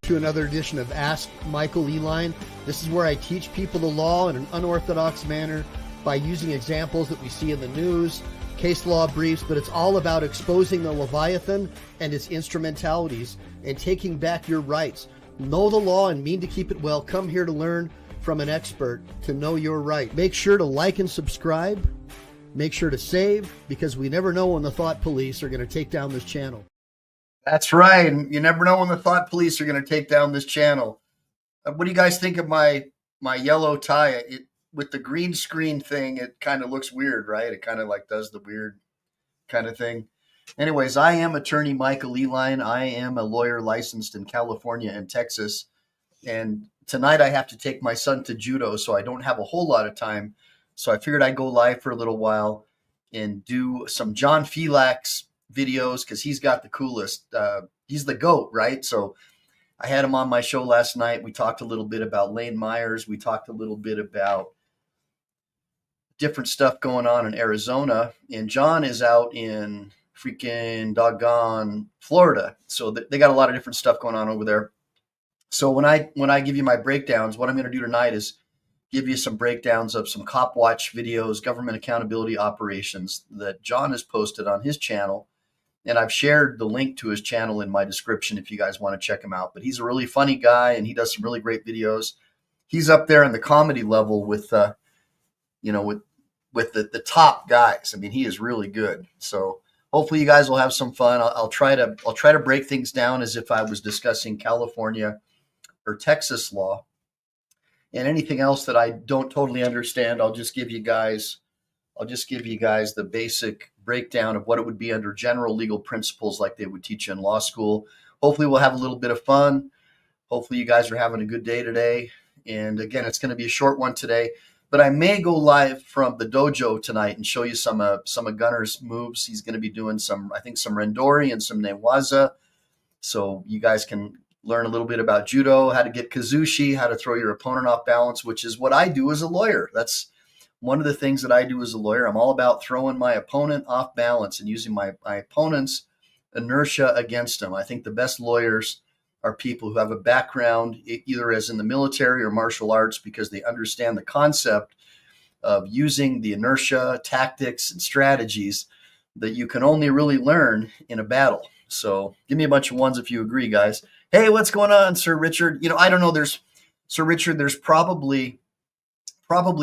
to another edition of Ask Michael Ehline. This is where I teach people the law in an unorthodox manner by using examples that we see in the news, case law briefs, but it's all about exposing the Leviathan and its instrumentalities and taking back your rights. Know the law and mean to keep it well. Come here to learn from an expert to know your right. Make sure to like and subscribe. Make sure to save, because we never know when the thought police are going to take down this channel. That's right. And you never know when the thought police are going to take down this channel. What do you guys think of my yellow tie? With the green screen thing, it kind of looks weird, right? It kind of like does the weird kind of thing. Anyways, I am attorney Michael Ehline. I am a lawyer licensed in California and Texas. And tonight I have to take my son to judo, so I don't have a whole lot of time. So I figured I'd go live for a little while and do some John Filax videos, because he's got the coolest. He's the GOAT, right? So I had him on my show last night. We talked a little bit about Lane Myers. We talked a little bit about different stuff going on in Arizona. And John is out in freaking doggone Florida. So they got a lot of different stuff going on over there. So when I give you my breakdowns, what I'm going to do tonight is give you some breakdowns of some cop watch videos, government accountability operations that John has posted on his channel. And I've shared the link to his channel in my description if you guys want to check him out. But he's a really funny guy, and he does some really great videos. He's up there in the comedy level with the top guys. I mean, he is really good. So hopefully you guys will have some fun. I'll try to break things down as if I was discussing California or Texas law. And anything else that I don't totally understand, I'll just give you guys the basic breakdown of what it would be under general legal principles like they would teach you in law school. Hopefully we'll have a little bit of fun. Hopefully you guys are having a good day today. And again, it's going to be a short one today, but I may go live from the dojo tonight and show you some of Gunner's moves. He's going to be doing some Rendori and some Newaza. So you guys can learn a little bit about judo, how to get kazushi, how to throw your opponent off balance, which is what I do as a lawyer. That's one of the things that I do as a lawyer. I'm all about throwing my opponent off balance and using my opponent's inertia against them. I think the best lawyers are people who have a background either as in the military or martial arts, because they understand the concept of using the inertia, tactics, and strategies that you can only really learn in a battle. So give me a bunch of ones if you agree, guys. Hey, what's going on, Sir Richard? I don't know. There's Sir Richard. There's probably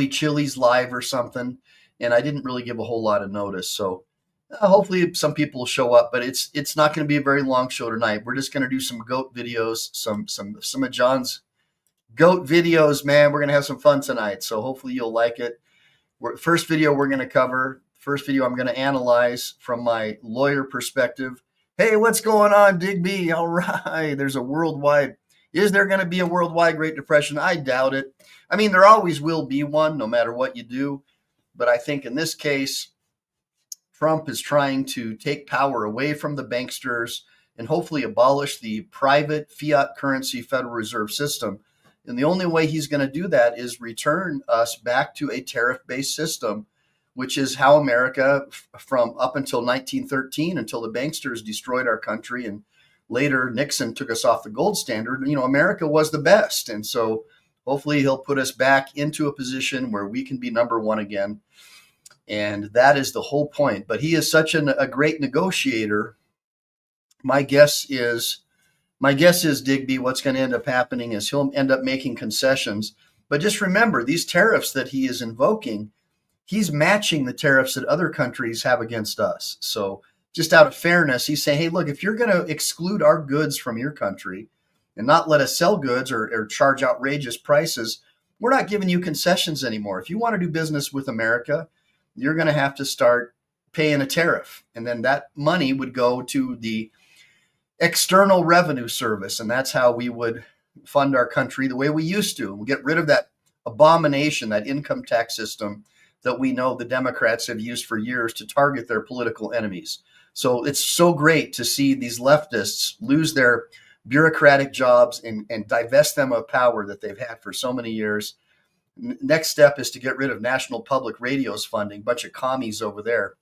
Chili's live or something, and I didn't really give a whole lot of notice. So hopefully some people will show up, but it's not going to be a very long show tonight. We're just going to do some GOAT videos, some of John's GOAT videos, man. We're going to have some fun tonight. So hopefully you'll like it. First video I'm going to analyze from my lawyer perspective. Hey, what's going on, Digby? All right. Is there going to be a worldwide Great Depression? I doubt it. I mean, there always will be one, no matter what you do. But I think in this case, Trump is trying to take power away from the banksters and hopefully abolish the private fiat currency Federal Reserve System. And the only way he's going to do that is return us back to a tariff-based system, which is how America, from up until 1913, until the banksters destroyed our country, and later Nixon took us off the gold standard, America was the best. And so hopefully he'll put us back into a position where we can be number one again. And that is the whole point. But he is such a great negotiator. My guess is, Digby, what's going to end up happening is he'll end up making concessions. But just remember, these tariffs that he is invoking, he's matching the tariffs that other countries have against us. So just out of fairness, he's saying, hey, look, if you're going to exclude our goods from your country and not let us sell goods or charge outrageous prices, we're not giving you concessions anymore. If you want to do business with America, you're going to have to start paying a tariff. And then that money would go to the External Revenue Service. And that's how we would fund our country the way we used to. We'll get rid of that abomination, that income tax system that we know the Democrats have used for years to target their political enemies. So it's so great to see these leftists lose their bureaucratic jobs and divest them of power that they've had for so many years. Next step is to get rid of National Public Radio's funding, bunch of commies over there.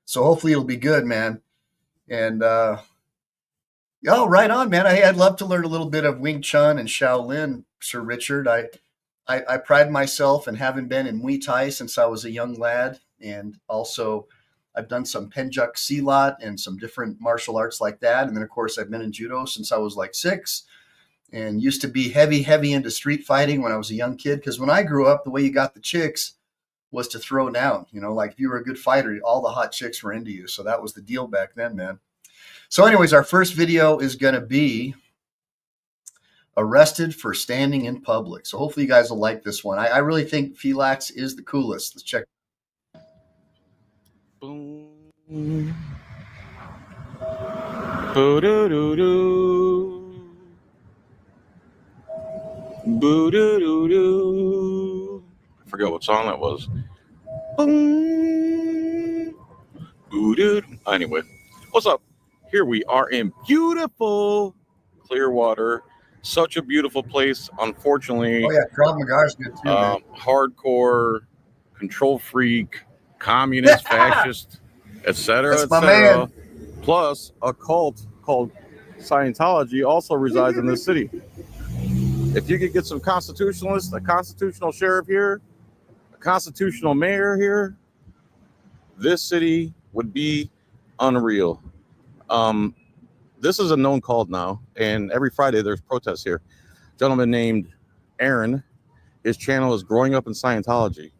So hopefully it'll be good, man. And Oh, right on, man. I'd love to learn a little bit of Wing Chun and Shaolin, Sir Richard. I pride myself in having been in Muay Thai since I was a young lad. And also, I've done some Penjuk Silat and some different martial arts like that. And then, of course, I've been in Judo since I was like 6 and used to be heavy into street fighting when I was a young kid. Because when I grew up, the way you got the chicks was to throw down. You know, like if you were a good fighter, all the hot chicks were into you. So that was the deal back then, man. So anyways, our first video is going to be arrested for standing in public. So hopefully you guys will like this one. I really think Filax is the coolest. Let's check. Boom. Boo-doo-doo-doo. Boo-doo-doo-doo. I forgot what song that was. Boom. Boo-doo. Anyway, what's up? Here we are in beautiful Clearwater. Such a beautiful place. Unfortunately, Oh yeah, Krav Maga is good too, man. hardcore, control freak, communist, fascist, etc., That's my etc. man. Plus, a cult called Scientology also resides in this city. If you could get some constitutionalists, a constitutional sheriff here, a constitutional mayor here, this city would be unreal. This is a known cult now, and every Friday there's protests here. A gentleman named Aaron, his channel is Growing Up in Scientology.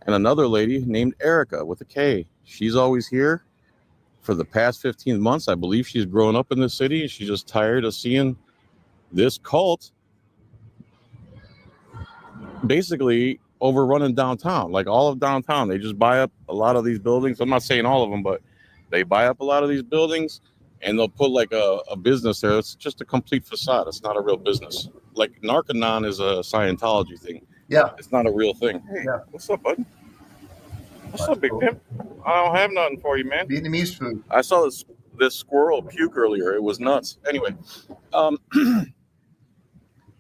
And another lady named Erica with a K. She's always here for the past 15 months. I believe she's grown up in this city, and she's just tired of seeing this cult basically overrunning downtown, like all of downtown. They just buy up a lot of these buildings. I'm not saying all of them, but they buy up a lot of these buildings, and they'll put like a business there. It's just a complete facade. It's not a real business. Like Narconon is a Scientology thing. Yeah. It's not a real thing. Hey, Yeah. what's up, bud? What's up, big pimp? I don't have nothing for you, man. Vietnamese food. I saw this squirrel puke earlier. It was nuts. Anyway,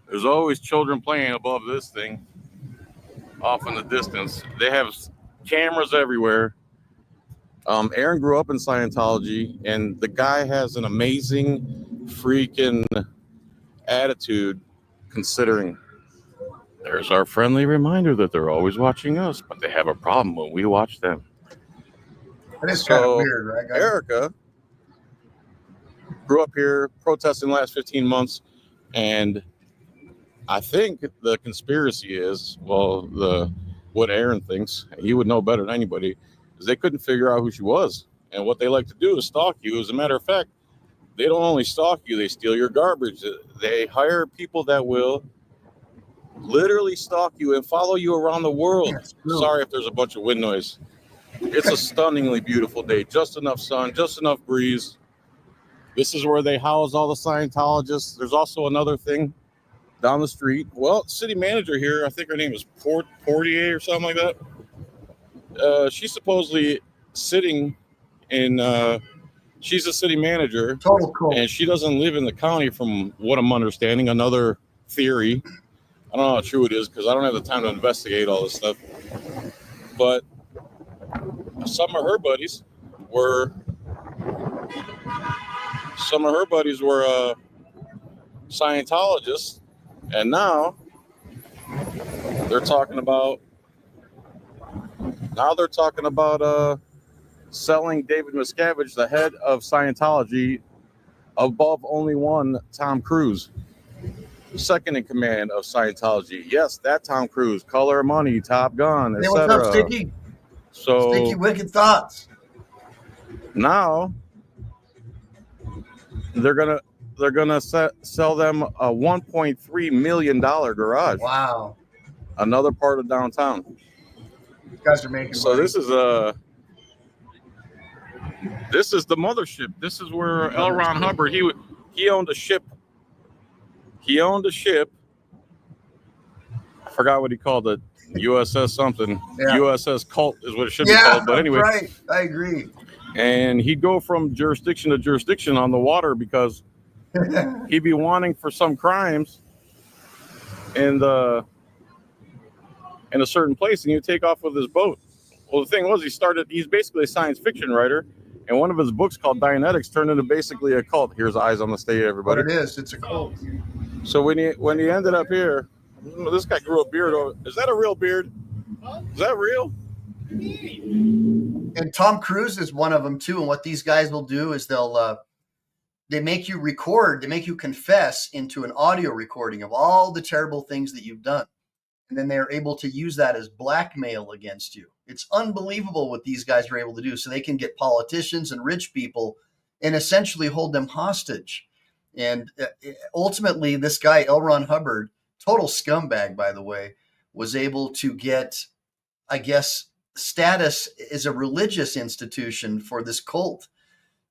there's always children playing above this thing off in the distance. They have cameras everywhere. Aaron grew up in Scientology, and the guy has an amazing freaking attitude, considering there's our friendly reminder that they're always watching us, but they have a problem when we watch them. That is kind of weird, right, guys? Erica grew up here protesting the last 15 months, and I think the conspiracy is, what Aaron thinks, he would know better than anybody, is they couldn't figure out who she was. And what they like to do is stalk you. As a matter of fact, they don't only stalk you, they steal your garbage. They hire people that will literally stalk you and follow you around the world. Sorry if there's a bunch of wind noise. It's a stunningly beautiful day. Just enough sun, just enough breeze. This is where they house all the Scientologists. There's also another thing down the street. Well, city manager here, I think her name is Portier or something like that. She's supposedly sitting in, she's a city manager. Total cool. And she doesn't live in the county from what I'm understanding. Another theory. I don't know how true it is because I don't have the time to investigate all this stuff. But some of her buddies were Scientologists, and now they're talking about selling David Miscavige, the head of Scientology, above only one Tom Cruise, second in command of Scientology. Yes, that Tom Cruise, Color of Money, Top Gun, Hey, what's up, etc. Sticky? So Sticky Wicked Thoughts. now they're gonna sell them a $1.3 million garage. Wow. Another part of downtown. You guys are making So money. this is the mothership. This is where L. Ron Hubbard, he owned a ship. He owned a ship. I forgot what he called it. USS something. Yeah. USS Cult is what it should be called. But anyway, right. I agree. And he'd go from jurisdiction to jurisdiction on the water because he'd be wanting for some crimes in a certain place, and he'd take off with his boat. Well, the thing was, he's basically a science fiction writer, And one of his books called Dianetics turned into basically a cult. Here's eyes on the stage, But everybody. it is. It's a cult. So when he ended up here, this guy grew a beard. Is that a real beard? Is that real? And Tom Cruise is one of them too. And what these guys will do is they make you record, they make you confess into an audio recording of all the terrible things that you've done. And then they're able to use that as blackmail against you. It's unbelievable what these guys are able to do. So they can get politicians and rich people and essentially hold them hostage. And ultimately, this guy, L. Ron Hubbard, total scumbag, by the way, was able to get, I guess, status as a religious institution for this cult.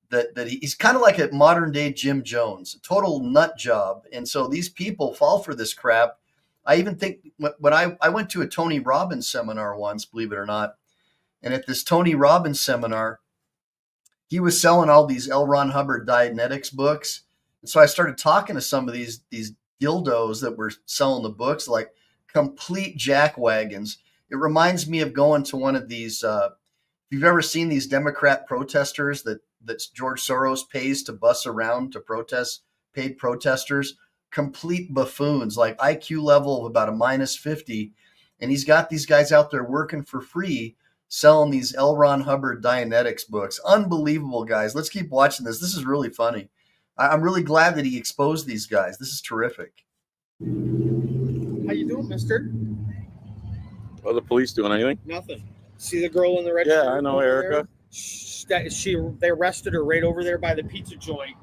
That he's kind of like a modern day Jim Jones, a total nut job. And so these people fall for this crap. I even think when I went to a Tony Robbins seminar once, believe it or not, and at this Tony Robbins seminar, he was selling all these L. Ron Hubbard Dianetics books. And so I started talking to some of these dildos that were selling the books, like complete jackwagons. It reminds me of going to one of these, if you've ever seen these Democrat protesters that George Soros pays to bus around to protest, paid protesters, complete buffoons, like IQ level of about a -50. And he's got these guys out there working for free, selling these L. Ron Hubbard Dianetics books. Unbelievable, guys. Let's keep watching this. This is really funny. I'm really glad that he exposed these guys. This is terrific. How you doing, mister? Are the police doing anything? Nothing. See the girl in the red Yeah, shirt I know, over Erica. there? They arrested her right over there by the pizza joint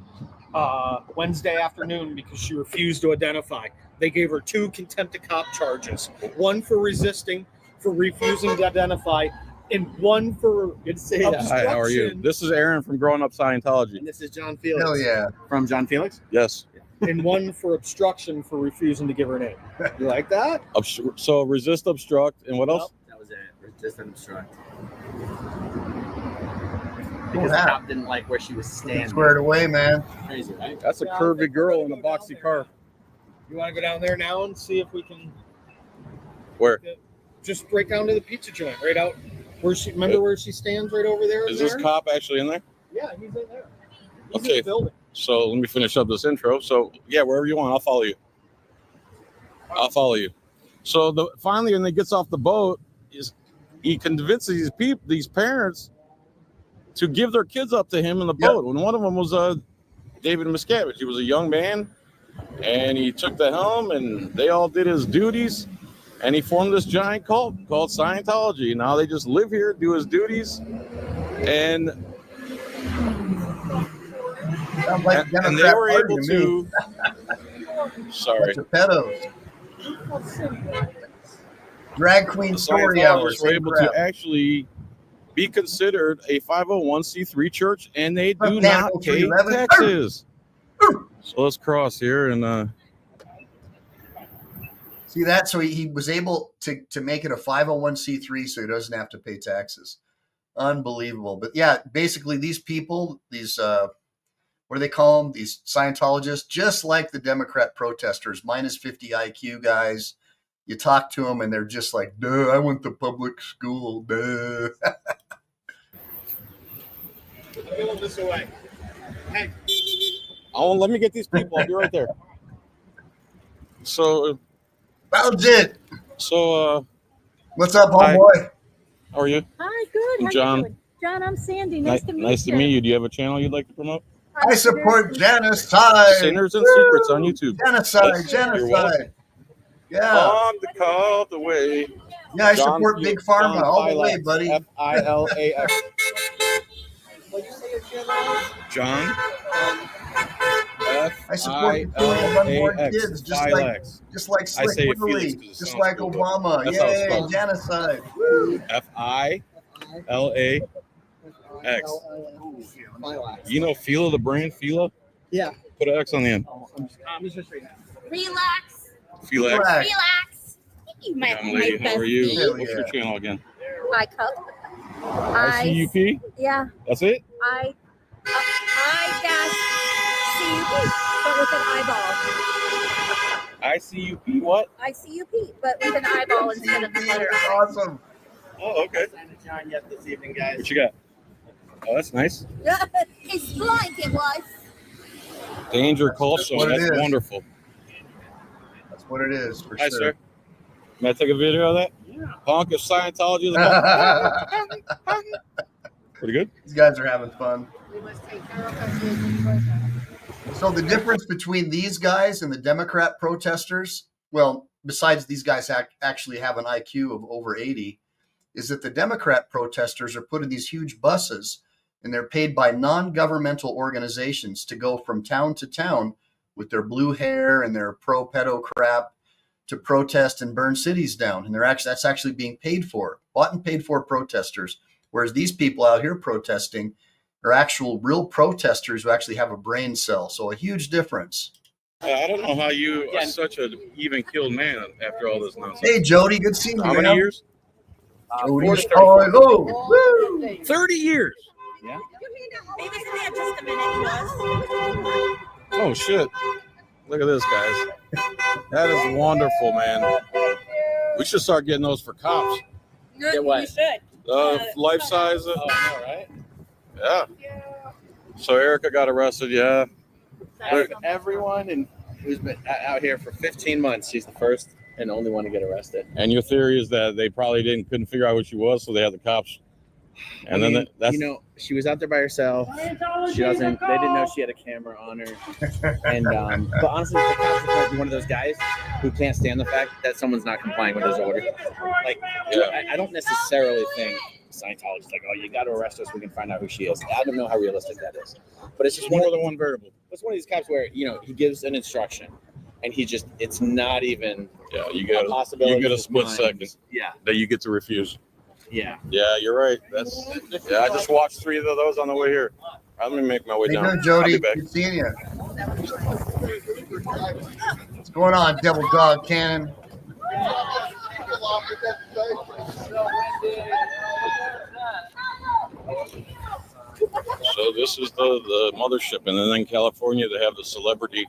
Wednesday afternoon because she refused to identify. They gave her 2 contempt of cop charges. One for resisting, for refusing to identify, and one for obstruction. Hi, how are you? This is Aaron from Growing Up Scientology. And this is John Filax. Hell yeah. From John Filax? Yes. And one for obstruction for refusing to give her name. You like that? So resist, obstruct, and what else? That was it. Resist and obstruct. Cool Because the hat. cop didn't like where she was standing. Squared away, man. Crazy, right? That's a curvy girl in a boxy car. You want to go down there now and see if we can Where? just right down to the pizza joint, right out where she. Remember where she stands, right over there. Is this cop actually in there? Yeah, he's in there. He's Okay. in the building. So let me finish up this intro. So yeah, wherever you want, I'll follow you. I'll follow you. So finally, when he gets off the boat, he convinces these parents to give their kids up to him in the boat. And one of them was David Miscavige. He was a young man, and he took the helm, and they all did his duties, and he formed this giant cult called Scientology. Now they just live here, do his duties, and Like and they were able to. Sorry. Pedos. Drag Queen The Story Hour. Scientologists were able to actually be considered a 501c3 church, and they do not pay taxes. So let's cross here and see that. So he was able to make it a 501c3, so he doesn't have to pay taxes. Unbelievable. But yeah, basically these people, these what do they call them? These Scientologists, just like the Democrat protesters, -50 IQ guys. You talk to them and they're just like, duh, I went to public school, duh. I'm going this way. Hey. oh, let me get these people. I'll be right there. So That's it. What's up, homeboy? How are you? Hi, good. I'm How John. you doing? John, I'm Sandy. Nice to meet you. Nice to meet you. Do you have a channel you'd like to promote? I support genocide. Sinners and Secrets on YouTube. Genocide, Yes, you're welcome. genocide. Yeah. On the call the way. Yeah, I John support Big Pharma John all the way, Filax, buddy. Filax. What'd you say your channel is? John. I support the killing of unborn kids, just like I say Slick it Willie, Felix 'cause it just sounds like cool, though. Obama. That's how it's Yay, spelled. genocide. Filax. You know Fila, the brand Fila? Yeah. Put an X on the end. Relax. Filax. Relax. You met Young my lady, how are you? Hell What's your yeah. channel again? My cup. ICUP? Yeah. That's it? I dash CUP, but with an eyeball. ICUP what? ICUP, but with an eyeball instead of the letter I. Awesome. Oh, okay. John yet this evening, guys. What you got? Oh, that's nice. It's like it was. Danger call That's show. what it That's is. wonderful. That's what it is for Hi, sure. sir. May I take a video of that? Yeah. Honk if Scientology is pretty good. These guys are having fun. So the difference between these guys and the Democrat protesters, well, besides these guys actually have an IQ of over 80, is that the Democrat protesters are put in these huge buses and they're paid by non-governmental organizations to go from town to town with their blue hair and their pro-pedo crap to protest and burn cities down. And that's actually being paid for, bought and paid for protesters. Whereas these people out here protesting are actual real protesters who actually have a brain cell. So a huge difference. I don't know how you are such an even-keeled man after all this nonsense. Hey, Jody, good seeing you. How many years? Jody's Woo! 30 years. Yeah. Maybe in just a minute. He was. Oh, shit. Look at this, guys. That is wonderful, man. We should start getting those for cops. Get what? You should. Life size. Oh, no, right? Yeah. So Erica got arrested. Yeah. Everyone who's been out here for 15 months, she's the first and only one to get arrested. And your theory is that they probably couldn't figure out who she was, so they had the cops. And then that's she was out there by herself. They didn't know she had a camera on her. And but honestly, the cops are like one of those guys who can't stand the fact that someone's not complying with his order. Like, I don't necessarily think Scientology's like, oh, you got to arrest us. We can find out who she is. I don't know how realistic that is, but it's just more than one variable. It's one of these cops where he gives an instruction, and it's not even you get a possibility. You get a split second. Yeah. That you get to refuse. Yeah. Yeah, you're right. I just watched 3 of those on the way here. I'm gonna make my way Hey, down. good, Jody. I'll be back. Good seeing you. What's going on, Devil Dog Cannon? So this is the mothership, and then in California they have the celebrity.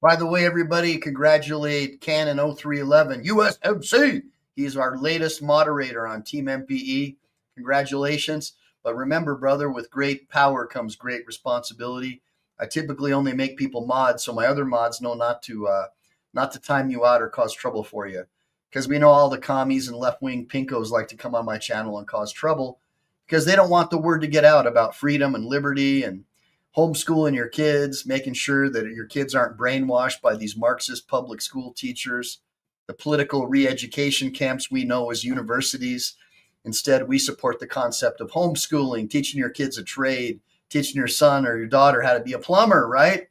By the way, everybody, congratulate Cannon 0311 USMC. He's our latest moderator on Team MPE. Congratulations. But remember, brother, with great power comes great responsibility. I typically only make people mods, so my other mods know not to time you out or cause trouble for you. Because we know all the commies and left-wing pinkos like to come on my channel and cause trouble because they don't want the word to get out about freedom and liberty and homeschooling your kids, making sure that your kids aren't brainwashed by these Marxist public school teachers, the political re-education camps we know as universities. Instead, we support the concept of homeschooling, teaching your kids a trade, teaching your son or your daughter how to be a plumber, right?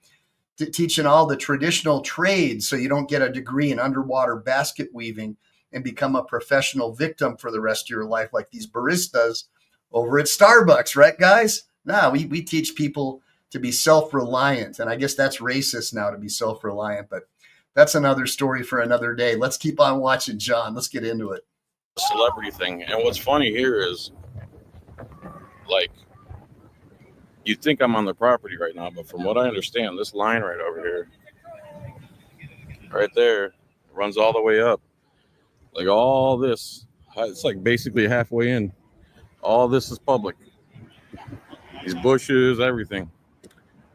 Teaching all the traditional trades so you don't get a degree in underwater basket weaving and become a professional victim for the rest of your life like these baristas over at Starbucks, right, guys? No, we teach people to be self-reliant, and I guess that's racist now to be self-reliant, but that's another story for another day. Let's keep on watching, John. Let's get into it. Celebrity thing. And what's funny here is, like, you think I'm on the property right now, but from what I understand, this line right over here, right there, runs all the way up. Like all this, it's like basically halfway in. All this is public. These bushes, everything.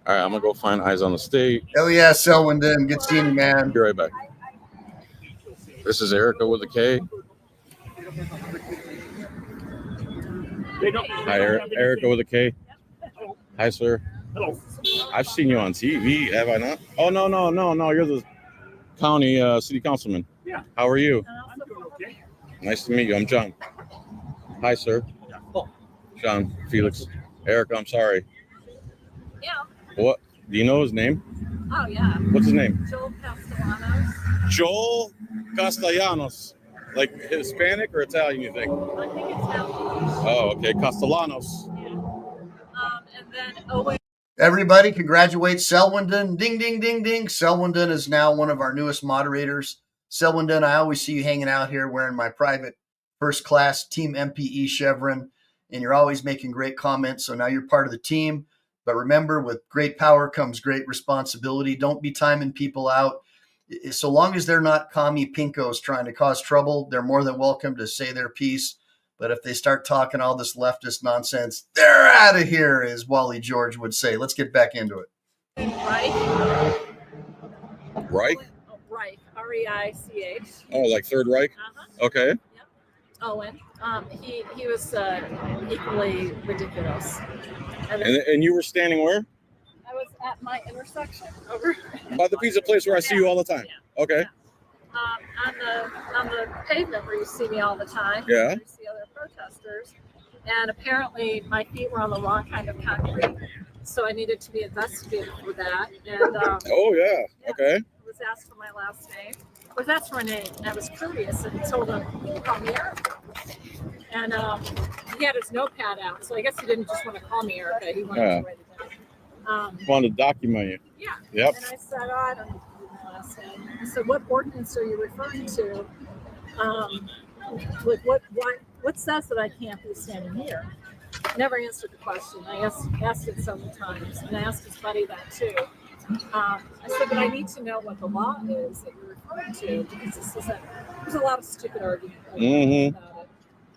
All right, I'm gonna go find Eyes on the State. Hell yeah, Selwyn. Good seeing you, man. Be right back. This is Erica with a K. Hi, Erica with a K. Hi, sir. Hello. I've seen you on TV, have I not? Oh, no. You're the county city councilman. Yeah. How are you? I'm doing okay. Nice to meet you. I'm John. Hi, sir. John Filax. Erica, I'm sorry. Yeah. What? Do you know his name? Oh, yeah. What's his name? Joel Castellanos. Joel Castellanos. Like Hispanic or Italian, you think? I think it's now. Oh, okay. Castellanos. Yeah. And then Owen. Everybody, congratulate Selwyn. Ding, ding, ding, ding. Selwyn is now one of our newest moderators. Selwyn, I always see you hanging out here wearing my private first-class Team MPE chevron, and you're always making great comments, so now you're part of the team. But remember, with great power comes great responsibility. Don't be timing people out. So long as they're not commie pinkos trying to cause trouble, they're more than welcome to say their piece. But if they start talking all this leftist nonsense, they're out of here, as Wally George would say. Let's get back into it. Reich. Reich? Oh, Reich. R-E-I-C-H. Oh, like Third Reich? Uh-huh. Okay. Yep. Owen. He was equally ridiculous. And you were standing where? I was at my intersection over By the pizza place where I see you all the time. Yeah. Okay. On the pavement where you see me all the time. Yeah. You see other protesters, and apparently my feet were on the wrong kind of concrete, so I needed to be investigated for that. And Oh, yeah. Okay. I was asked for my last name. I was asked for my name, and I was courteous and told him he call me Erica. And he had his notepad out, so I guess he didn't just want to call me Erica. He wanted to write it down. Wanted to document you. Yeah. Yep. And I said, oh, I don't need to do my last name. I said, what ordinance are you referring to? Like what says that I can't be standing here? Never answered the question. I asked it several times, and I asked his buddy that too. I said, but I need to know what the law is that you're referring to, because this isn't. There's a lot of stupid argument about it.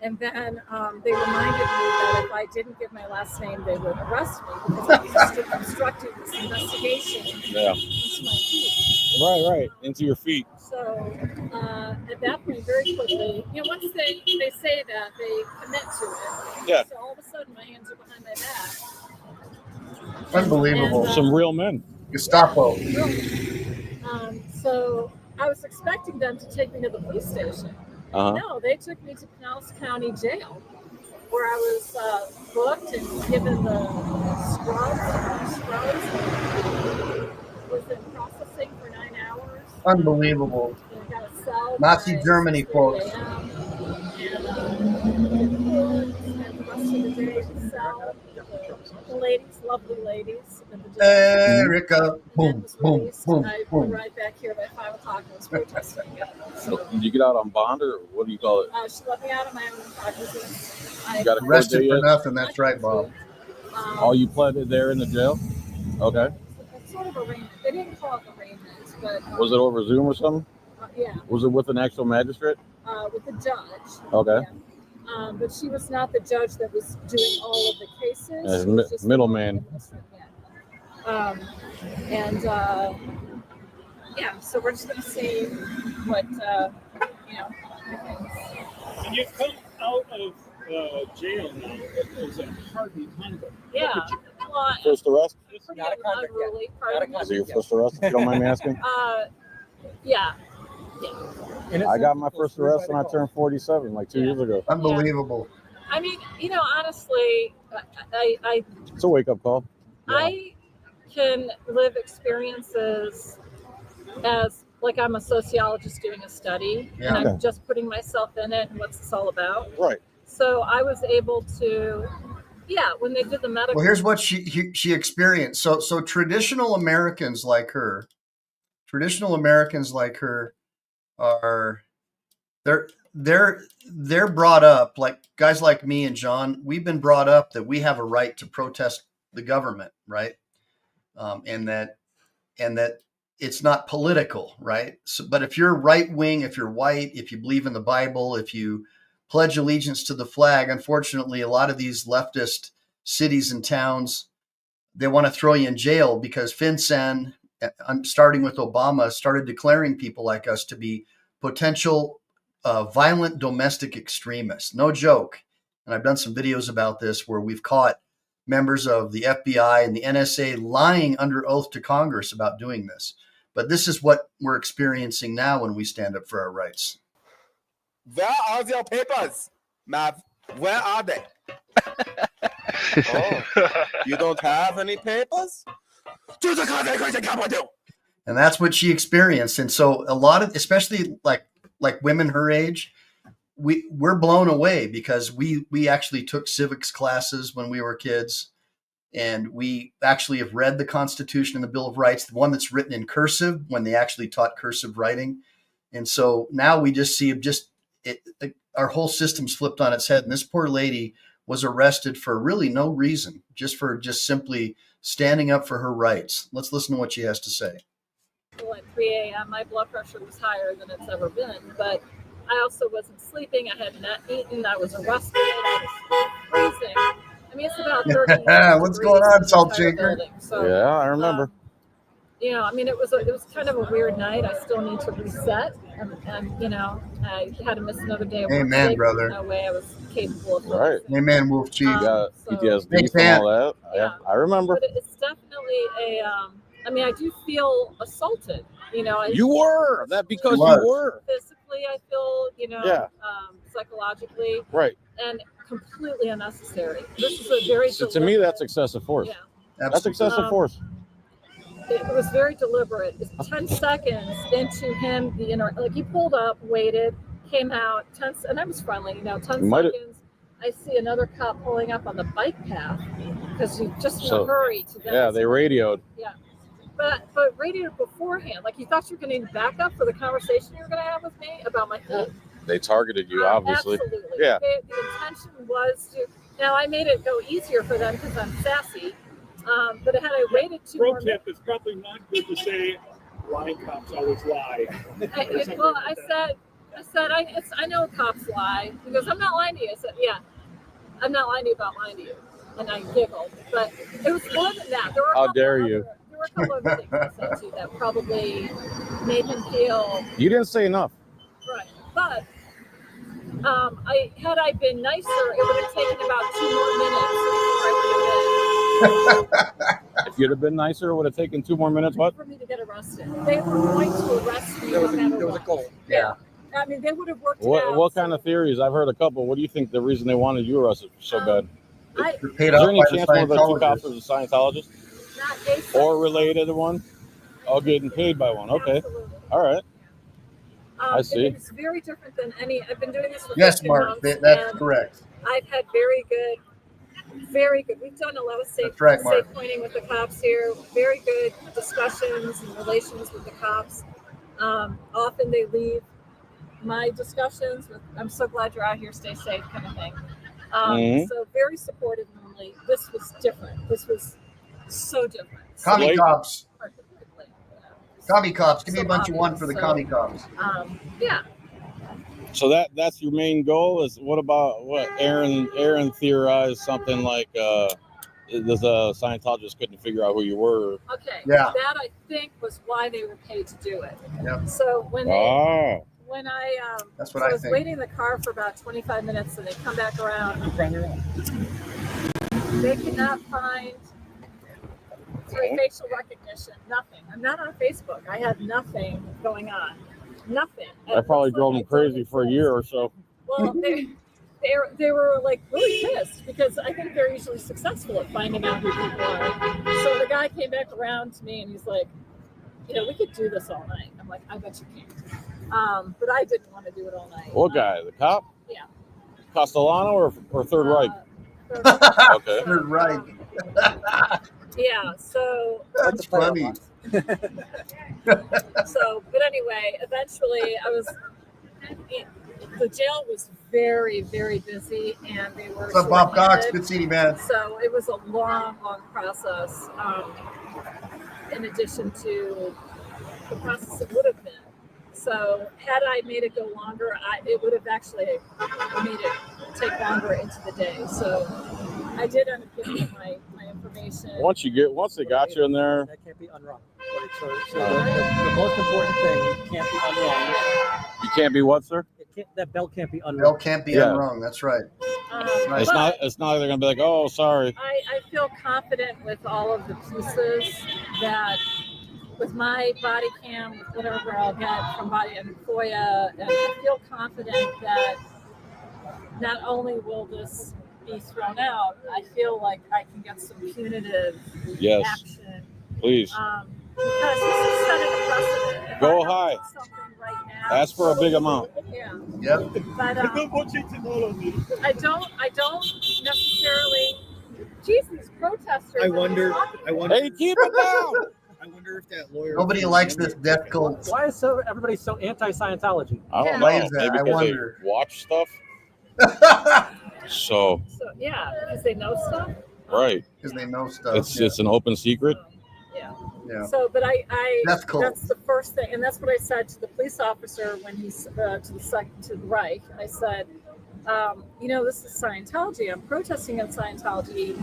And then they reminded me that if I didn't give my last name, they would arrest me because I was obstructing this investigation into my feet. Right. Into your feet. So at that point, very quickly, once they say that, they commit to it. Yeah. So all of a sudden, my hands are behind my back. Unbelievable. And, Some real men. Gestapo. So I was expecting them to take me to the police station. No, they took me to Pinellas County Jail, where I was booked and given the scrubs. Was in processing for 9 hours. Unbelievable. And I got a cell Nazi by Germany, 6 folks. a.m. And spent the rest of the day in the cell. The ladies, lovely ladies. At the jail. Erica. Boom, boom, boom, I boom. went right back here by 5 o'clock and was protesting again. So, Did you get out on bond, or what do you call it? she let me out of my own cognizance. You got a court Arrested date for yet? nothing. That's right, Bob. Oh, you pleaded there in the jail? Okay. It's sort of arraignment. They didn't call it arraignment, but Was it over Zoom or something? yeah, Was it with an actual magistrate? with the judge. Okay. Yeah. But she was not the judge that was doing all of the cases. As She was just the middleman. one that was- yeah. So we're just going to see what happens. And you've come out of jail now as a hardened convict. Yeah. Well, First arrest? pretty Not a convict yet. unruly. Not a Pardon? Is it your first arrest, if you don't mind me asking? Yeah. I got my first arrest when I turned 47, like 2 years ago. Unbelievable. I mean, honestly, I It's a wake-up call. I can live experiences as like I'm a sociologist doing a study, and Yeah. I'm just putting myself in it and what's this all about. Right. So I was able to, when they did the medical. Well, here's what she experienced. So traditional Americans like her are they're brought up, like guys like me and John. We've been brought up that we have a right to protest the government, right? And that it's not political, right? So, but if you're right wing, if you're white, if you believe in the Bible, if you pledge allegiance to the flag, unfortunately, a lot of these leftist cities and towns, they want to throw you in jail because FinCEN, starting with Obama, started declaring people like us to be potential violent domestic extremists. No joke. And I've done some videos about this where we've caught members of the FBI and the NSA lying under oath to Congress about doing this. But this is what we're experiencing now when we stand up for our rights. Where are your papers, Mav? Where are they? Oh, you don't have any papers? Do the Constitution come with you? And that's what she experienced. And so a lot of, especially like women her age, we're blown away because we actually took civics classes when we were kids, and we actually have read the Constitution and the Bill of Rights, the one that's written in cursive when they actually taught cursive writing. And so now we just see our whole system's flipped on its head. And this poor lady was arrested for really no reason, just simply standing up for her rights. Let's listen to what she has to say. At 3 a.m., my blood pressure was higher than it's ever been, but I also wasn't sleeping. I had not eaten. I was arrested. I was freezing. I mean, it's about 30. What's going on, Salt Shaker? So, Yeah, I remember. you know, I mean, it was kind of a weird night. I still need to reset, and you know, I had to miss another day of work. Amen, today. brother. No way I was capable of Right. Amen, Wolf Chief. You got so- PTSD Big from fan. all that. Yeah, I remember. But it's definitely a. I mean, I do feel assaulted. You know, You were that because Was. you were physically. I feel, you know, Yeah. Psychologically, right. and completely unnecessary. This is a very. So to me, that's excessive force. Yeah. That's Absolutely. excessive force. It was very deliberate. It's 10 seconds into him, like he pulled up, waited, came out, and I was friendly, 10 seconds. I see another cop pulling up on the bike path because you just in a hurry to get. Yeah, they radioed. Yeah, but radioed beforehand. Like you thought you were going to need backup for the conversation you were going to have with me about my feet. They targeted you, obviously. Absolutely. Yeah. The intention was to. Now I made it go easier for them because I'm sassy. But had I waited 2 Pro more minutes. tip is probably not good to say lying cops always lie. I said, I know cops lie. He goes, I'm not lying to you. I said, yeah, I'm not lying to you about lying to you. And I giggled. But it was more than that. There were How dare you? There were a couple of things I said too that probably made him feel You didn't say enough. right. But had I been nicer, it would have taken about 2 more minutes before I would have been. If you'd have been nicer, it would have taken 2 more minutes. What? For me to get arrested. They were going to arrest me no matter what. goal. Yeah. I mean, they would have worked it out. What kind of theories? I've heard a couple. What do you think the reason they wanted you arrested so bad? You're paid Is off there any by the chance one of the 2 cops Scientologists. was a Scientologist Not they or related to one? Oh, getting paid by one. Okay. Absolutely. All right. I see. It's very different than any. I've been doing this for Yes, 15 Mark, months, that's and correct. I've had very good. We've done a lot of safe, That's right, Mark. safe pointing with the cops here. Very good discussions and relations with the cops. Often they leave my discussions with, I'm so glad you're out here, stay safe, kind of thing. So very supportive normally. This was different. This was so different. Commie Blake? cops. Particularly, Commie cops. Give me a So bunch of one obvious, for the so- commie cops. Yeah. So that's your main goal. Is what about what Aaron theorized something like this Scientologist couldn't figure out who you were. Okay. Yeah. That I think was why they were paid to do it. Yep. So when I That's so what I I was think. waiting in the car for about 25 minutes, and they come back around. They could not find facial recognition. Nothing. I'm not on Facebook. I had nothing going on. Nothing. That probably drove them crazy for a year or so. Well, they were like really pissed because I think they're usually successful at finding out who people are. So the guy came back around to me and he's like, we could do this all night. I'm like, I bet you can. But I didn't want to do it all night. What guy? The cop? Yeah. Castellano or Third Reich? Third Reich. Okay. Third Reich. Yeah. So. That's funny. So, but anyway, eventually the jail was very, very busy and they were. What's up, Bob Cox? short-handed. Good seeing you, man. So it was a long, long process. In addition to the process it would have been. So had I made it go longer, it would have actually made it take longer into the day. So I did end up giving them my information. Once they got you in there, That can't be unwrong. So the most important thing can't be unwrong. you can't be what, sir? That bell can't be Bill unwrong. can't be Yeah. wrong. That's right. It's But not like they're gonna be like, oh, sorry. I feel confident with all of the pieces that with my body cam, with whatever I'll get from body and FOIA, and I feel confident that not only will this be thrown out, I feel like I can get some punitive Yes, action. please. Because this is setting a precedent. If Go I don't high. do something right now, Ask for a big amount. yeah. Yep. But I don't want you to know me. I don't necessarily. Geez, these protesters. I wonder. Hey, keep it down. I wonder if that lawyer. Nobody likes this death cult. Why is everybody so anti-Scientology? I don't Why know. is that? Maybe I because they wonder. watch stuff. So So yeah, because they know stuff. right, Because they know stuff. it's an open secret. Yeah. Yeah. So, but I Death cult. that's the first thing, and that's what I said to the police officer when he's to the right. I said, this is Scientology. I'm protesting against Scientology.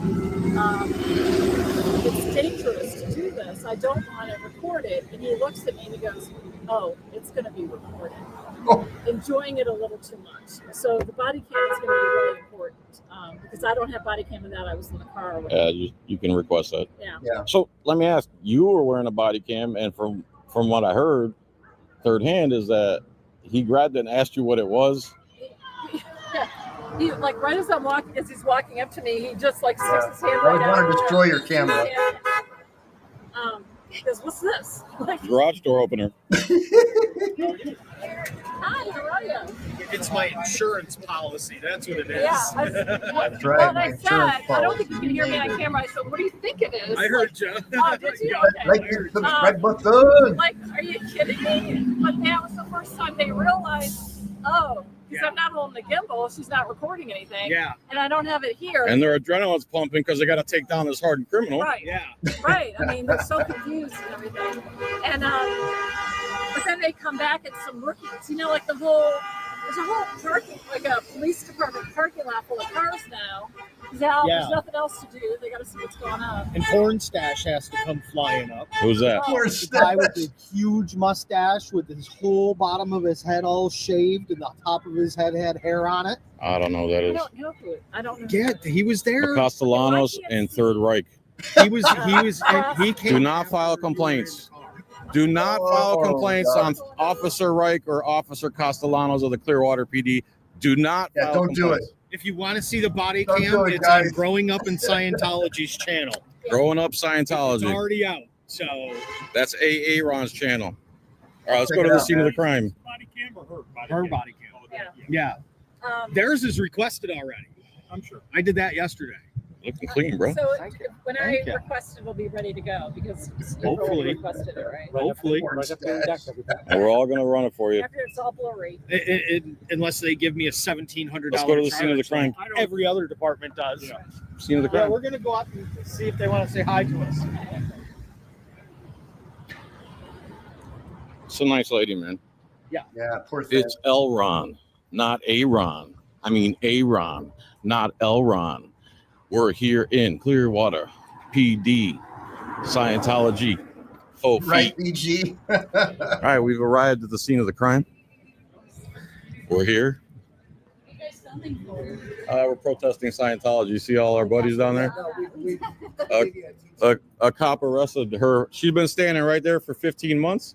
It's dangerous to do this. I don't want it recorded. And he looks at me and he goes, "Oh, it's going to be recorded." Oh. Enjoying it a little too much. So the body cam is going to be really important because I don't have body cam without I was in the car. You can request that. Yeah. So let me ask, you were wearing a body cam, and from what I heard, third hand, is that he grabbed it and asked you what it was. Yeah. He right as he's walking up to me, he just sticks his hand I right would want out. to destroy your camera. He goes, "What's this?" Garage door opener. Hi, how are you? It's my insurance policy. That's what it is. Yeah. That's right. Well, my I insurance said, I don't policy. think you can hear me on camera. I said, "What do you think it is?" I heard you. Oh, did you? Okay. Like the subscribe button. Are you kidding me? But that was the first time they realized, because I'm not holding the gimbal, she's not recording anything. Yeah. And I don't have it here. And their adrenaline's pumping because they got to take down this hardened criminal. Right. Yeah. Right. I mean, they're so confused and everything. And but then they come back at some rookies. There's a whole parking, like a police department parking lot full of cars now. Now there's nothing else to do. They got to see what's going on. And Porn Stash has to come flying up. Who's that? The guy with the huge mustache with his whole bottom of his head all shaved and the top of his head had hair on it. I don't know who that is. I don't know. Yeah, he was there. Castellanos and Third Reich. He came. Do not file complaints. Do not file complaints on Officer Reich or Officer Castellanos of the Clearwater PD. Do not file don't do it. complaints. If you want to see the body Don't cam, do it, it's on guys. Growing Up in Scientology's channel. Growing Up It's Scientology. already out. So That's Ron's channel. All right, let's Check go it to the out, scene of man. the crime. Body cam or her body her cam? body cam. Yeah. Yeah. Theirs is requested already. I'm sure. I did that yesterday. Looking clean, bro. So when I Thank you. request it, it'll be ready to go because Hopefully. you requested it, right? Hopefully. And we're all gonna run it for you. After it's all blurry. Unless they give me a $1,700. Let's go to the scene of the crime. charge. Every other department does. Yeah. Scene of the Yeah, crime. we're gonna go out and see if they want to say hi to us. It's a nice lady, man. Yeah, poor thing. It's Elron, not Aaron. I mean Aaron, not Elron. We're here in Clearwater, PD, Scientology. Faux Right, feet. BG. All right, we've arrived at the scene of the crime. We're here. We're protesting Scientology. See all our buddies down there? A cop arrested her. She's been standing right there for 15 months.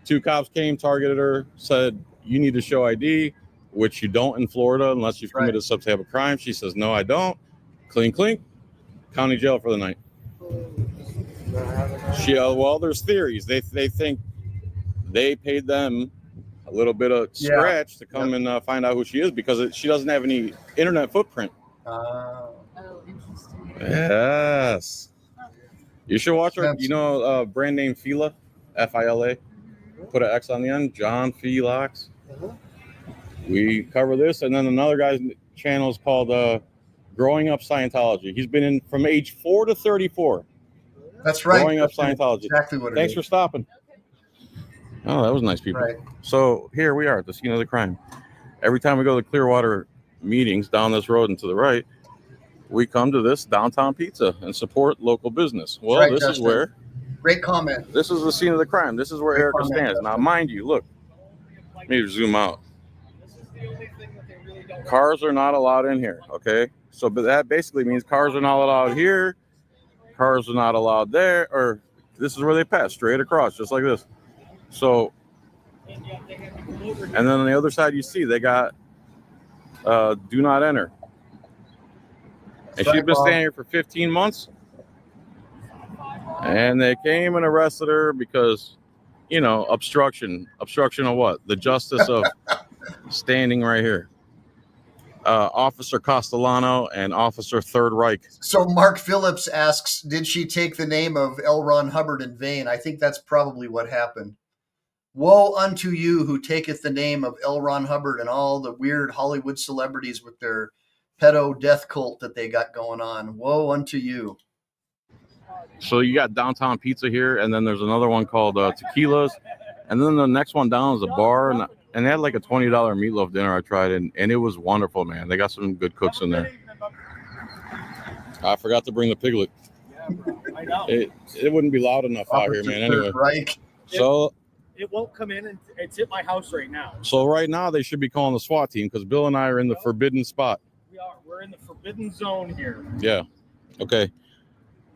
2 cops came, targeted her, said, "You need to show ID," which you don't in Florida unless you've committed some type of crime. She says, "No, I don't." Clink, clink. County jail for the night. Well, there's theories. They think they paid them a little bit of scratch to come and find out who she is because she doesn't have any internet footprint. Oh, interesting. Yes. You should watch her. You know, brand name Fila, Fila. Put an X on the end. John Filax. We cover this, and then another guy's channel is called Growing Up Scientology. He's been in from age 4 to 34. That's right. Growing Up Scientology. Exactly what it Thanks is. for stopping. Oh, that was nice people. Right. So here we are at the scene of the crime. Every time we go to Clearwater meetings down this road and to the right, we come to this downtown pizza and support local business. Well, Right, this Justin. is where Great comment. this is the scene of the crime. This is where Great Erica comment, stands. Justin. Now, mind you, look, let me zoom out. Cars are not allowed in here, okay? So, but that basically means cars are not allowed here, cars are not allowed there, or this is where they pass, straight across, just like this. So, and then on the other side, you see they got do not enter. And she's been standing here for 15 months. And they came and arrested her because, you know, obstruction. Obstruction of what? The justice of standing right here. Officer Castellano and Officer Third Reich. So Mark Phillips asks, did she take the name of L. Ron Hubbard in vain? I think that's probably what happened. Woe unto you who taketh the name of L. Ron Hubbard and all the weird Hollywood celebrities with their pedo death cult that they got going on. Woe unto you. So you got Downtown Pizza here, and then there's another one called Tequila's, and then the next one down is a bar, and they had like a $20 meatloaf dinner I tried, and it was wonderful, man. They got some good cooks in there. I forgot to bring the piglet. I know. It wouldn't be loud enough out here, man. Anyway, right? So It won't come in, and it's at my house right now. so right now they should be calling the SWAT team because Bill and I are in the forbidden spot. We are. We're in the forbidden zone here. Yeah. Okay.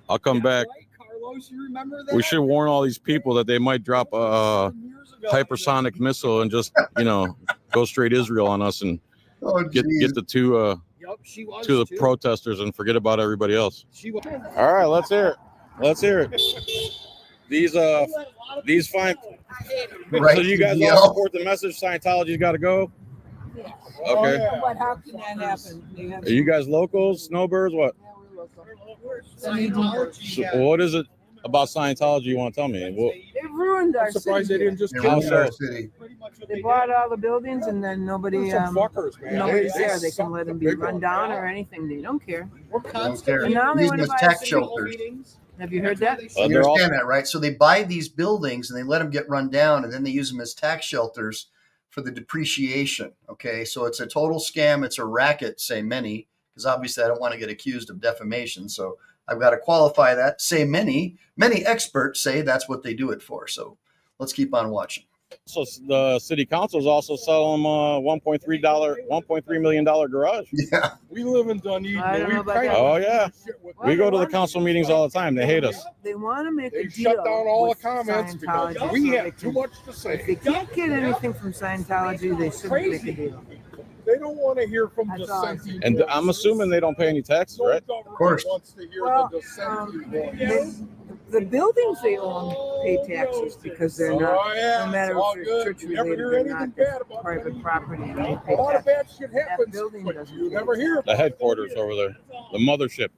I'll come back. Right, Carlos, you remember that? We should warn all these people that they might drop a hypersonic missile and just, go straight Israel on us and get the two She was to the too. protesters and forget about everybody else. She was. All right, let's hear it. Let's hear it. These fine. Right. So you guys Yeah. all support the message Scientology's got to go? Okay. But how can that happen? Are you guys locals, snowbirds? What? So what is it about Scientology you want to tell me? Well, They ruined our Surprised city. they didn't just They How ruined so? our city. They bought all the buildings and then nobody, fuckers, man. nobody's there. They can let them be run down or anything. They don't care. We're Don't care. constantly And now they Use want them to as buy a tax city shelters. Have you heard that? You they're all- understand that, right? So they buy these buildings and they let them get run down, and then they use them as tax shelters for the depreciation. Okay, so it's a total scam. It's a racket, say many, because obviously I don't want to get accused of defamation. So I've got to qualify that. Say many experts say that's what they do it for. So let's keep on watching. So the city council is also selling them $1.3 million garage. Yeah, We live in Dunedin. I don't know about that. Oh yeah, Well, we go to they the council meetings all the time. They hate us. They want to make They a deal shut down all the with comments because Scientology we so have they too can- much to If they say. can't get anything from Scientology, they shouldn't make a deal. They don't want to hear from That's all I dissenting And voices. I'm assuming they don't pay any taxes, No right? government course. wants to hear Well, the dissenting voices. the buildings they own pay taxes because they're not, Oh, yeah, no matter it's all if good. they're church You never related hear or anything not, bad it's about private Dunedin. property and they A pay lot of taxes. bad shit happens, building but doesn't you pay never hear. The headquarters over there, the mothership.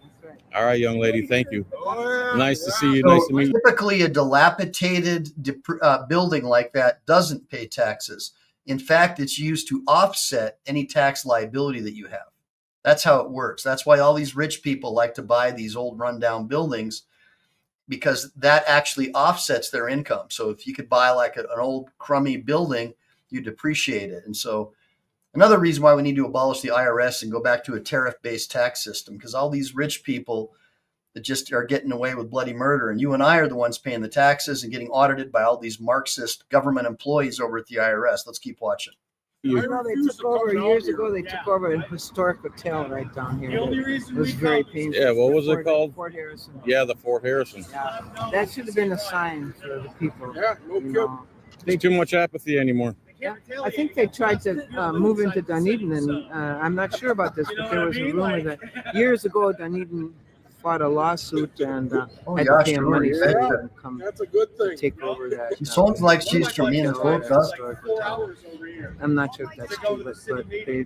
That's right. All right, young lady, thank you. Oh, yeah. Nice to see you. so Nice to meet you. typically a dilapidated building like that doesn't pay taxes. In fact, it's used to offset any tax liability that you have. That's how it works. That's why all these rich people like to buy these old rundown buildings, because that actually offsets their income. So if you could buy like an old crummy building, you depreciate it. And so another reason why we need to abolish the IRS and go back to a tariff-based tax system, because all these rich people that just are getting away with bloody murder, and you and I are the ones paying the taxes and getting audited by all these Marxist government employees over at the IRS. Let's keep watching. You know, they took over years ago. They took over a historic hotel right down here. The only It reason was we very come- painful. Yeah, what was it Fort- called? Fort Harrison. Yeah, the Fort Harrison. Yeah, that should have been a sign for the people. Yeah, no You kidding. know. There's too much apathy anymore. Yeah, I think they tried to move into Dunedin, and I'm not sure about this, but there was a rumor that years ago Dunedin fought a lawsuit and had yeah, to pay him sure, money so yeah. they couldn't come That's a good thing. take over that. She sounds like she's from Minnesota. historic hotel. I'm not sure if that's true, but they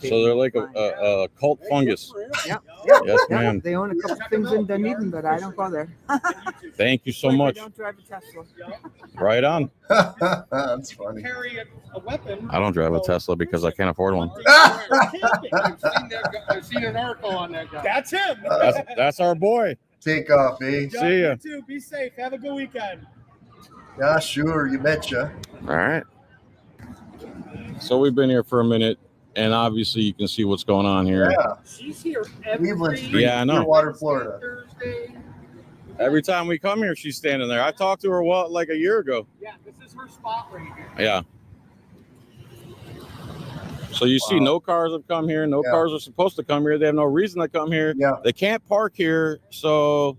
So they're like a cult fungus. Yeah. Yes, Yeah, ma'am. they own a couple things in Dunedin, but I don't go there. Thank you so I much. don't drive a Tesla. Right on. That's funny. Carry a weapon. I don't drive a Tesla because I can't afford one. I've seen an article on that guy. That's him. That's our boy. Take off, eh? John, See ya. you too. Be safe. Have a good weekend. Yeah, sure. You betcha. All right. So we've been here for a minute, and obviously you can see what's going on here. Yeah. She's here every Cleveland Street, Yeah, I know. Clearwater, Florida. Thursday. Every time we come here, she's standing there. I talked to her like a year ago. Yeah, this is her spot right here. Yeah. So you see, Wow. no cars have come here. No Yeah. cars are supposed to come here. They have no reason to come here. Yeah. They can't park here. So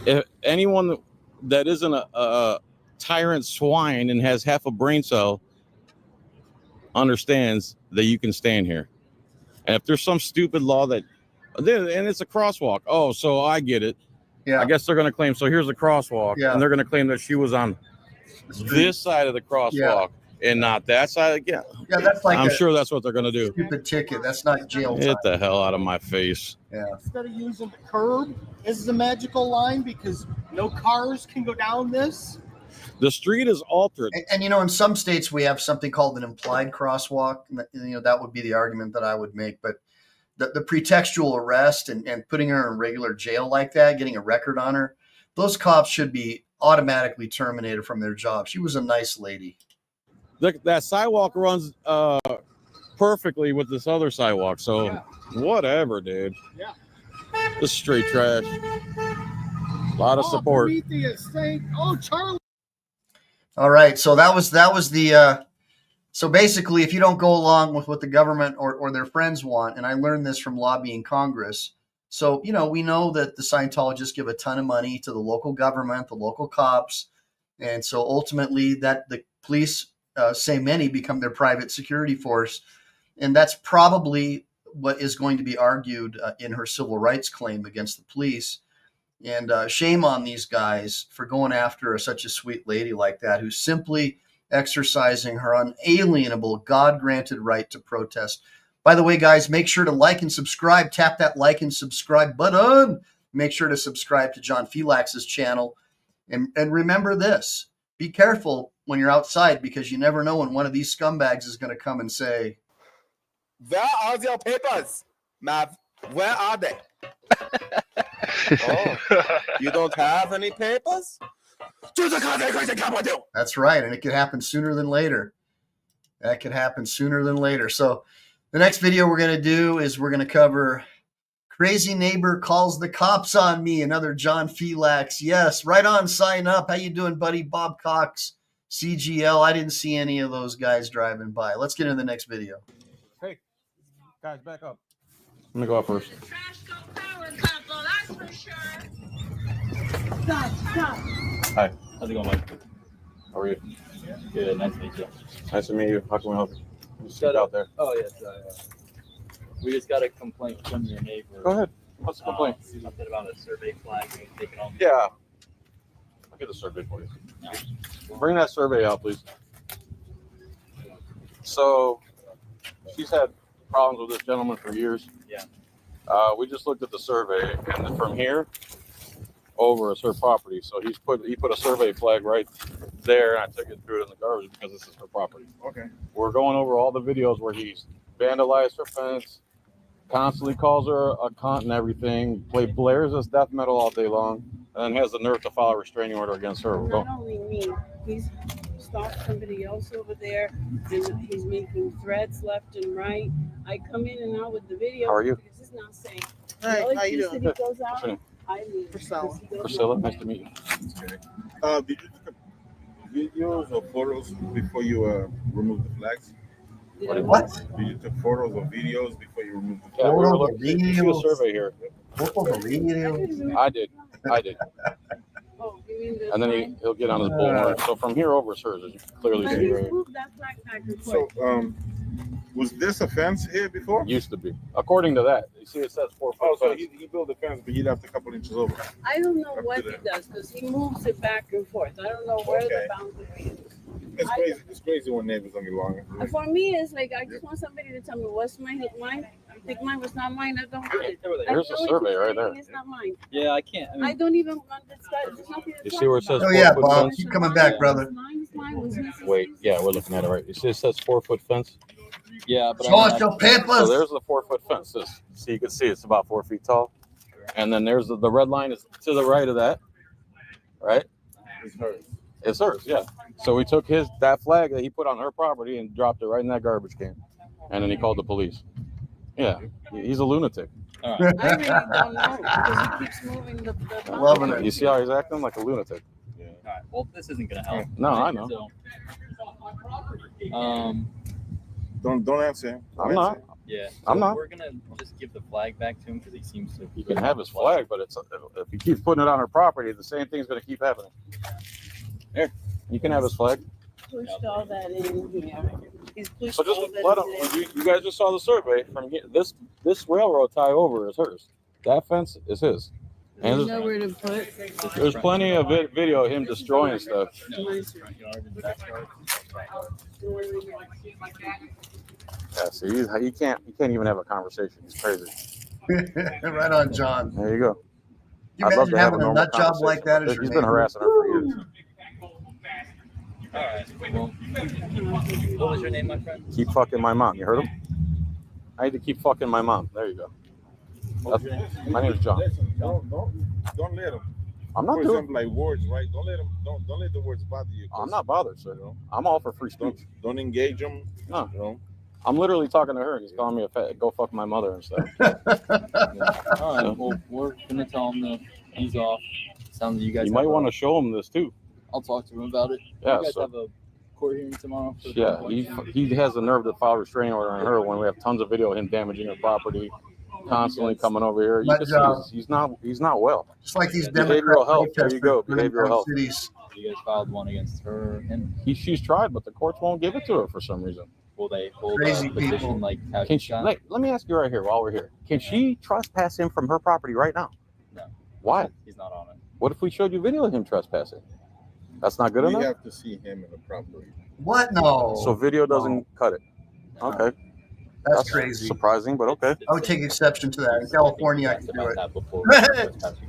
if anyone that isn't a tyrant swine and has half a brain cell understands that you can stand here. And if there's some stupid law and it's a crosswalk. Oh, so I get it. Yeah. I guess they're going to claim, so here's a crosswalk. Yeah. And they're going to claim that she was on this side of the crosswalk and not that side again. Yeah, that's like I'm a sure that's what they're going to do. stupid ticket. That's not jail time. Get the hell out of my face. Yeah. Instead of using the curb as the magical line because no cars can go down this. The street is altered. And in some states we have something called an implied crosswalk. And that would be the argument that I would make. But the pretextual arrest and putting her in regular jail like that, getting a record on her, those cops should be automatically terminated from their job. She was a nice lady. That sidewalk runs perfectly with this other sidewalk, so whatever, dude. Yeah. This is straight trash. A lot of support. Oh, Charlie. All right, so that was the so basically, if you don't go along with what the government or their friends want, and I learned this from lobbying Congress. So, we know that the Scientologists give a ton of money to the local government, the local cops. And so ultimately that the police, say many, become their private security force. And that's probably what is going to be argued in her civil rights claim against the police. And shame on these guys for going after such a sweet lady like that, who's simply exercising her unalienable God-granted right to protest. By the way, guys, make sure to like and subscribe. Tap that like and subscribe button. Make sure to subscribe to John Filax's channel. And remember this. Be careful when you're outside, because you never know when one of these scumbags is going to come and say, Where are your papers, Mav? Where are they? Oh, you don't have any papers? That's right. And it could happen sooner than later. That could happen sooner than later. So the next video we're going to do is we're going to cover Crazy Neighbor Calls the Cops on Me, another John Filax. Yes, right on, sign up. How you doing, buddy? Bob Cox, CGL. I didn't see any of those guys driving by. Let's get into the next video. Hey, guys, back up. I'm going to go up first. Hi. How's it going, Mike? How are you? Good. Nice to meet you. Nice to meet you. How can we help you? Just Got sit out there. Oh, yes. We just got a complaint from your neighbor. Go ahead. What's the complaint? Something about a survey flag being taken on. Yeah. I'll get the survey for you. Bring that survey out, please. So, she's had problems with this gentleman for years. Yeah. We just looked at the survey, and from here over is her property. So he put a survey flag right there, and I took it, threw it in the garbage because this is her property. Okay. We're going over all the videos where he's vandalized her fence, constantly calls her a cunt and everything, blares us death metal all day long, and then has the nerve to file a restraining order against her. Not only me, he's stopped somebody else over there, and he's making threats left and right. I come in and out with the video. How are you? Because it's not safe. Hi, The only how you piece doing? that he goes out, What's your name? I leave. Priscilla. Priscilla, nice to meet you. Did you take videos or photos before you remove the flags? What? Did you take photos or videos before you remove the Yeah, flags? we were looking at the survey here. I did. Oh, you mean the And then he'll get on his bullhorn. So from here over is hers, as you can clearly But see. he's Right? moved that flag back and So, forth. was this a fence here before? Used to be. According to that. You see it says 4 foot Oh, so fence. he built the fence, but he left a couple inches over. I don't know Up what to he there. does, because he moves it back and forth. I don't know where Okay. the boundary is. It's crazy. It's crazy when neighbors don't get along. And for me, it's like, I just want somebody to tell me what's mine. I think mine was not mine. I don't get it. Here's the survey right there. It's not mine. Yeah, I can't. I mean, I don't even understand. There's nothing to You talk see where it says about. Oh, yeah, 4 foot Bob. fence? Keep coming back, brother. Mine is mine. Was his. Wait, yeah, we're looking at it right. You see it says 4 foot fence? yeah, but Show I us mean, your So papers. there's the 4 foot fence. So you can see it's about 4 feet tall. And then there's the red line is to the right of that. Right? It's hers. It's hers, yeah. So we took that flag that he put on her property and dropped it right in that garbage can. And then he called the police. Yeah, he's a lunatic. all right. I really don't know because he keeps moving the Loving it. You see how he's acting like a lunatic? All right. Well, this isn't gonna help. No, I know. So, Don't answer him. Don't I'm not. answer him. yeah. I'm So not. We're gonna just give the flag back to him because he seems to. He can have his flag, but if he keeps putting it on her property, the same thing's going to keep happening. Here, you can have his flag. Pushed all that in here. He's pushed So just all that let in. him. You guys just saw the survey from here. This railroad tie over is hers. That fence is his. And You know where to put. there's plenty of video of him destroying stuff. No, front yard and backyard. Yeah, see, he can't even have a conversation. He's crazy. Right on, John. There you go. You I'd love imagine to have having a a normal nut job like that as conversation. your He's been neighbor? harassing her for years. All right. Well, what was your name, my friend? Keep fucking my mom. You heard him? I need to keep fucking my mom. There you go. My name is John. Listen, don't let him. I'm not For doing. example, like words, right? Don't let him. Don't let the words bother you. I'm not bothered, sir. I'm all for free speech. Don't engage him. No. You know. I'm literally talking to her. He's calling me a fat. Go fuck my mother and stuff. All right. Well, we're gonna tell him to ease off. Sounds like you guys. You might want to show him this too. I'll talk to him about it. Yeah. You guys So, have a court hearing tomorrow. yeah. He has the nerve to file a restraining order on her when we have tons of video of him damaging her property, constantly coming over here. You can see he's not well. Just like these behavioral health. There you go. protesters Behavioral health. cities. You guys filed one against her, and She's tried, but the courts won't give it to her for some reason. will they hold Crazy a petition people. like how Can you she? got? Let me ask you right here while we're here. Can she trespass him from her property right now? No. Why? He's not on it. What if we showed you video of him trespassing? That's not good We enough. have to see him in the property. What? No. So video doesn't cut it. Okay. That's crazy. Surprising, but okay. I would take exception to that. In California, I can do it.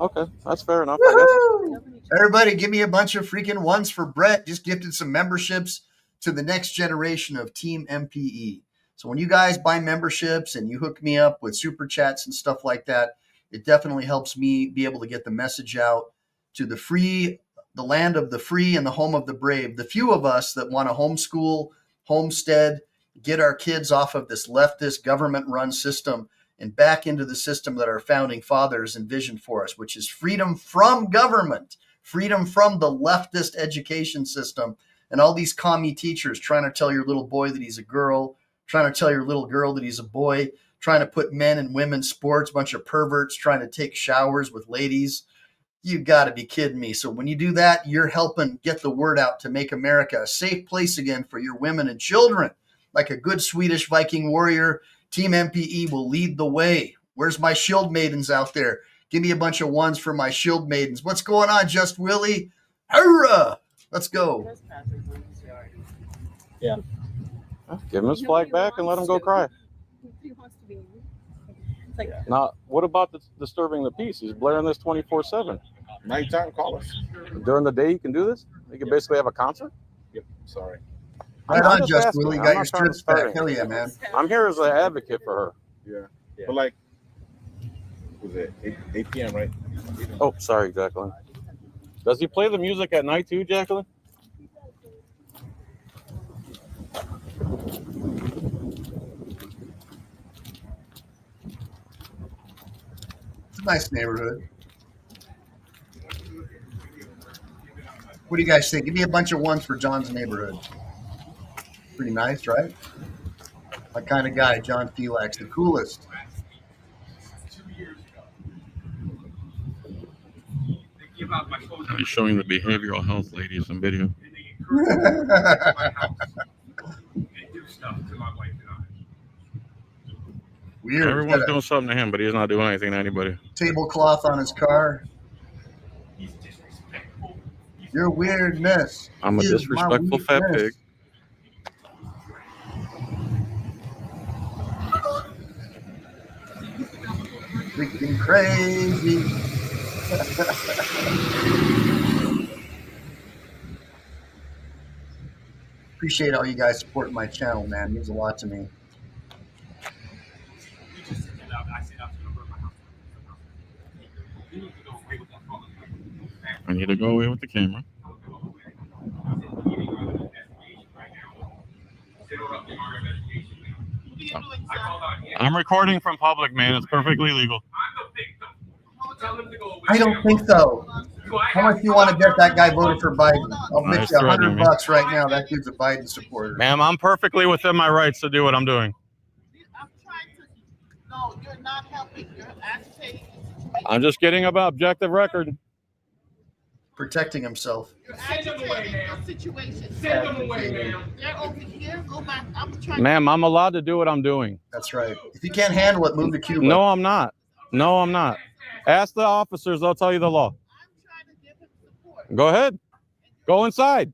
Okay, that's fair enough, I guess. Woo-hoo! Everybody, give me a bunch of freaking ones for Brett. Just gifted some memberships to the next generation of Team MPE. So when you guys buy memberships and you hook me up with super chats and stuff like that, it definitely helps me be able to get the message out to the land of the free and the home of the brave. The few of us that want to homeschool, homestead, get our kids off of this leftist government-run system and back into the system that our founding fathers envisioned for us, which is freedom from government, freedom from the leftist education system, and all these commie teachers trying to tell your little boy that he's a girl, trying to tell your little girl that he's a boy, trying to put men and women's sports, bunch of perverts trying to take showers with ladies. You got to be kidding me. So when you do that, you're helping get the word out to make America a safe place again for your women and children. Like a good Swedish Viking warrior, Team MPE will lead the way. Where's my shield maidens out there? Give me a bunch of ones for my shield maidens. What's going on, Just Willie? Hurrah! Let's go. Yeah. Give him his flag back and let him go cry. He wants to be. It's like, Now, what about disturbing the peace? He's blaring this 24/7. Nighttime, call us. During the day, you can do this? You can basically have a concert? Yep. Sorry. Right I'm on, just Just asking. Willie. I'm Got not your trying to strips start back. Hell yeah, man. I'm here as an advocate for her. Yeah. But like, was it 8 p.m. right? Oh, sorry, Jacqueline. Does he play the music at night too, Jacqueline? It's a nice neighborhood. What do you guys think? Give me a bunch of ones for John's neighborhood. Pretty nice, right? My kind of guy, John Filax, the coolest. He's showing the behavioral health lady some video. Weird. Everyone's Got a doing something to him, but he's not doing anything to anybody. tablecloth on his car. You're weird, miss. I'm a Excuse disrespectful my fat weirdness. pig. Freaking crazy. Appreciate all you guys supporting my channel, man. It means a lot to me. I need to go away with the camera. I'm recording from public, man. It's perfectly legal. I don't think so. How much do you want to bet that guy voted for Biden? I'll bet Nice you threatening me. $100 right now. That dude's a Biden supporter. Ma'am, I'm perfectly within my rights to do what I'm doing. No, you're not helping. You're agitating. I'm just getting an objective record. Protecting himself. You're agitating the situation. Send them away, ma'am. They're over here. Go back. I'm trying. Ma'am, I'm allowed to do what I'm doing. That's right. If you can't handle it, move to Cuba. No, I'm not. No, I'm not. Ask the officers. They'll tell you the law. Go ahead. Go inside.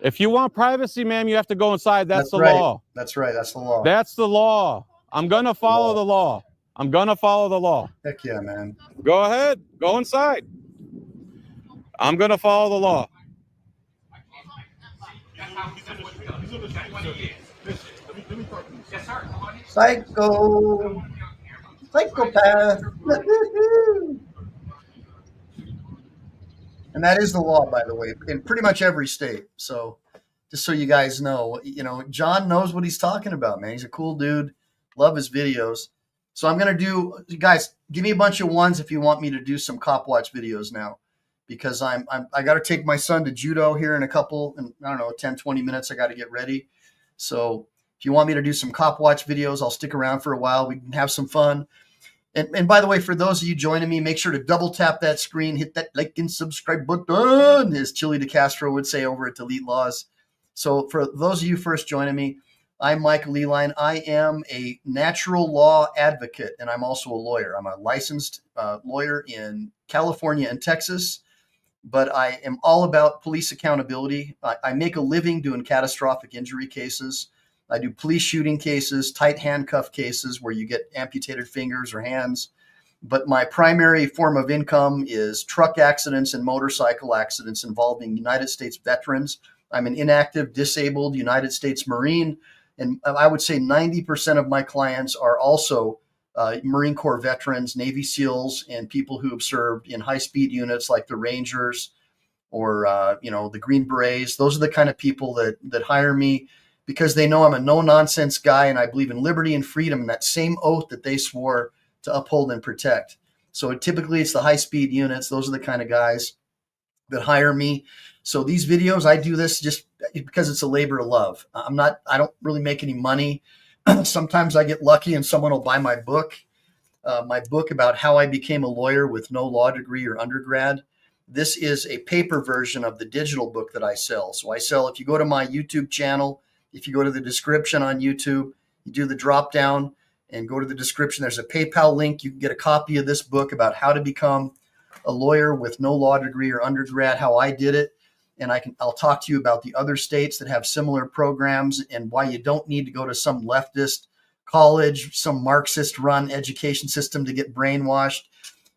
If you want privacy, ma'am, you have to go inside. That's the right. law. That's right. That's the law. That's the law. I'm going to follow the law. I'm going to follow the law. Heck yeah, man. Go ahead. Go inside. I'm going to follow the law. Yes, sir. Psychopath. And that is the law, by the way, in pretty much every state. So just so you guys know, John knows what he's talking about, man. He's a cool dude. Love his videos. So I'm going to do, guys, give me a bunch of ones if you want me to do some cop watch videos now, because I got to take my son to judo here in a couple, and I don't know, 10, 20 minutes. I got to get ready. So if you want me to do some cop watch videos, I'll stick around for a while. We can have some fun. And by the way, for those of you joining me, make sure to double tap that screen, hit that like and subscribe button, as Chili DeCastro would say over at Delete Laws. So for those of you first joining me, I'm Michael Ehline. I am a natural law advocate, and I'm also a lawyer. I'm a licensed lawyer in California and Texas, but I am all about police accountability. I make a living doing catastrophic injury cases. I do police shooting cases, tight handcuff cases where you get amputated fingers or hands. But my primary form of income is truck accidents and motorcycle accidents involving United States veterans. I'm an inactive, disabled United States Marine. And I would say 90% of my clients are also Marine Corps veterans, Navy SEALs, and people who have served in high-speed units like the Rangers or the Green Berets. Those are the kind of people that hire me, because they know I'm a no-nonsense guy and I believe in liberty and freedom, and that same oath that they swore to uphold and protect. So typically it's the high-speed units. Those are the kind of guys that hire me. So these videos, I do this just because it's a labor of love. I don't really make any money. Sometimes I get lucky and someone will buy my book about how I became a lawyer with no law degree or undergrad. This is a paper version of the digital book that I sell. So I sell, if you go to my YouTube channel, if you go to the description on YouTube, you do the drop down and go to the description, there's a PayPal link. You can get a copy of this book about how to become a lawyer with no law degree or undergrad, how I did it. And I'll talk to you about the other states that have similar programs and why you don't need to go to some leftist college, some Marxist run education system to get brainwashed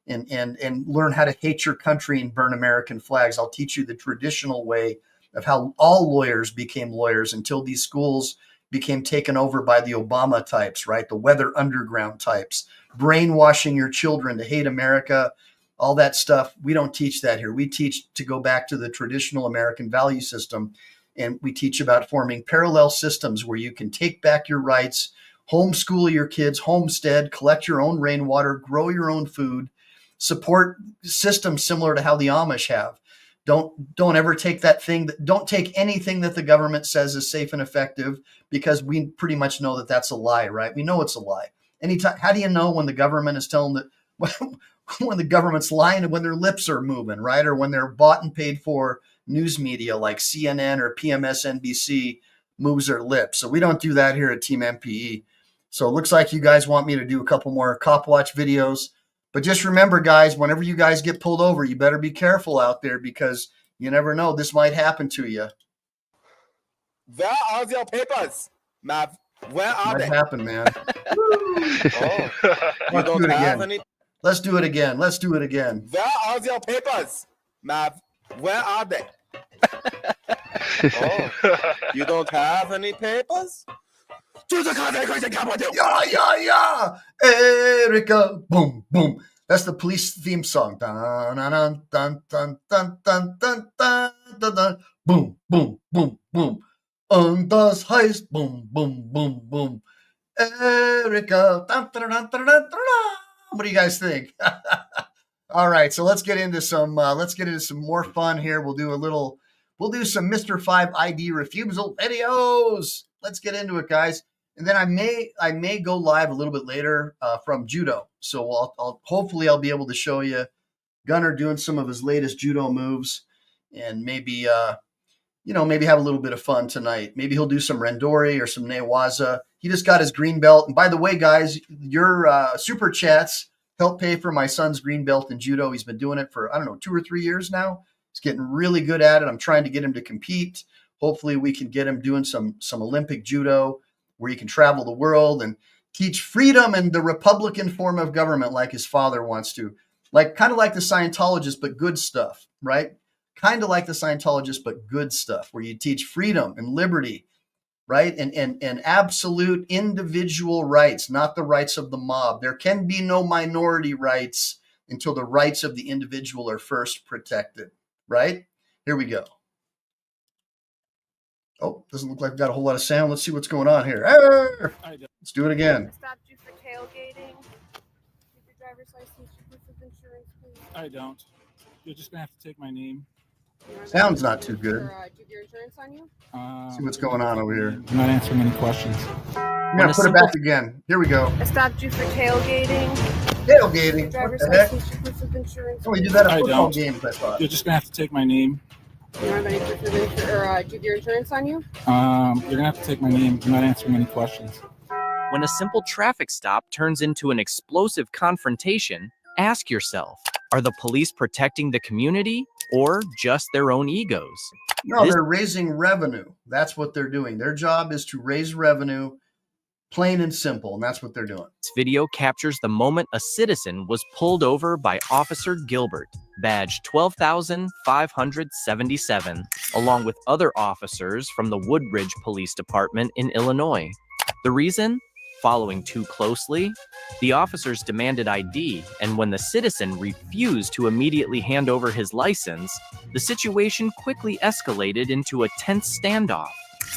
and learn how to hate your country and burn American flags. I'll teach you the traditional way of how all lawyers became lawyers until these schools became taken over by the Obama types, right? The Weather Underground types, brainwashing your children to hate America, all that stuff. We don't teach that here. We teach to go back to the traditional American value system. And we teach about forming parallel systems where you can take back your rights, homeschool your kids, homestead, collect your own rainwater, grow your own food, support systems similar to how the Amish have. Don't ever take don't take anything that the government says is safe and effective, because we pretty much know that that's a lie, right? We know it's a lie. Anytime, how do you know when the government is telling when the government's lying and when their lips are moving, right? Or when they're bought and paid for news media like CNN or PMSNBC moves their lips. So we don't do that here at Team MPE. So it looks like you guys want me to do a couple more cop watch videos. But just remember, guys, whenever you guys get pulled over, you better be careful out there, because you never know. This might happen to you. Where are your papers, Mav? Where are they? Might happen, man. Oh, you don't have any? Let's do it again. Let's do it again. Where are your papers, Mav? Where are they? Oh, you don't have any papers? Yeah. Erica, boom, boom. That's the police theme song. Dun, dun, dun, dun, dun, dun, dun, dun, dun, dun. Boom, boom, boom, boom. Und das heißt boom, boom, boom, boom. Erica. Dun, dun, dun, dun, dun, dun, dun. What do you guys think? All right, so let's get into some more fun here. We'll do some Mr. 5 ID refusal videos. Let's get into it, guys. And then I may go live a little bit later from judo. So I'll hopefully be able to show you Gunnar doing some of his latest judo moves, and maybe maybe have a little bit of fun tonight. Maybe he'll do some randori or some newaza. He just got his green belt. And by the way, guys, your super chats help pay for my son's green belt in judo. He's been doing it for 2 or 3 years now. He's getting really good at it. I'm trying to get him to compete. Hopefully we can get him doing some Olympic judo where he can travel the world and teach freedom and the Republican form of government like his father wants to. Kind of like the Scientologists, but good stuff, right? Kind of like the Scientologists, but good stuff, where you teach freedom and liberty right? And absolute individual rights, not the rights of the mob. There can be no minority rights until the rights of the individual are first protected, right? Here we go. Oh, doesn't look like we've got a whole lot of sound. Let's see what's going on here. Arr! Let's do it again. I stopped you for tailgating. Give your driver's license, your proof of insurance, please. I don't. You're just gonna have to take my name. Sounds not too good. Do you have your insurance on you? See what's going on over here. I'm not answering any questions. I'm going to put it back again. Here we go. I stopped you for tailgating. Tailgating? Your driver's What the heck? license, your proof of insurance. Oh, we do that at I football don't. games, I thought. You're just gonna have to take my name. You don't have any proof of insurance, or do you have your insurance on you? You're gonna have to take my name. I'm not answering any questions. When a simple traffic stop turns into an explosive confrontation, ask yourself, are the police protecting the community or just their own egos? No, they're raising revenue. That's what they're doing. Their job is to raise revenue, plain and simple, and that's what they're doing. This video captures the moment a citizen was pulled over by Officer Gilbert, badge 12,577, along with other officers from the Woodbridge Police Department in Illinois. The reason? Following too closely, the officers demanded ID, and when the citizen refused to immediately hand over his license, the situation quickly escalated into a tense standoff.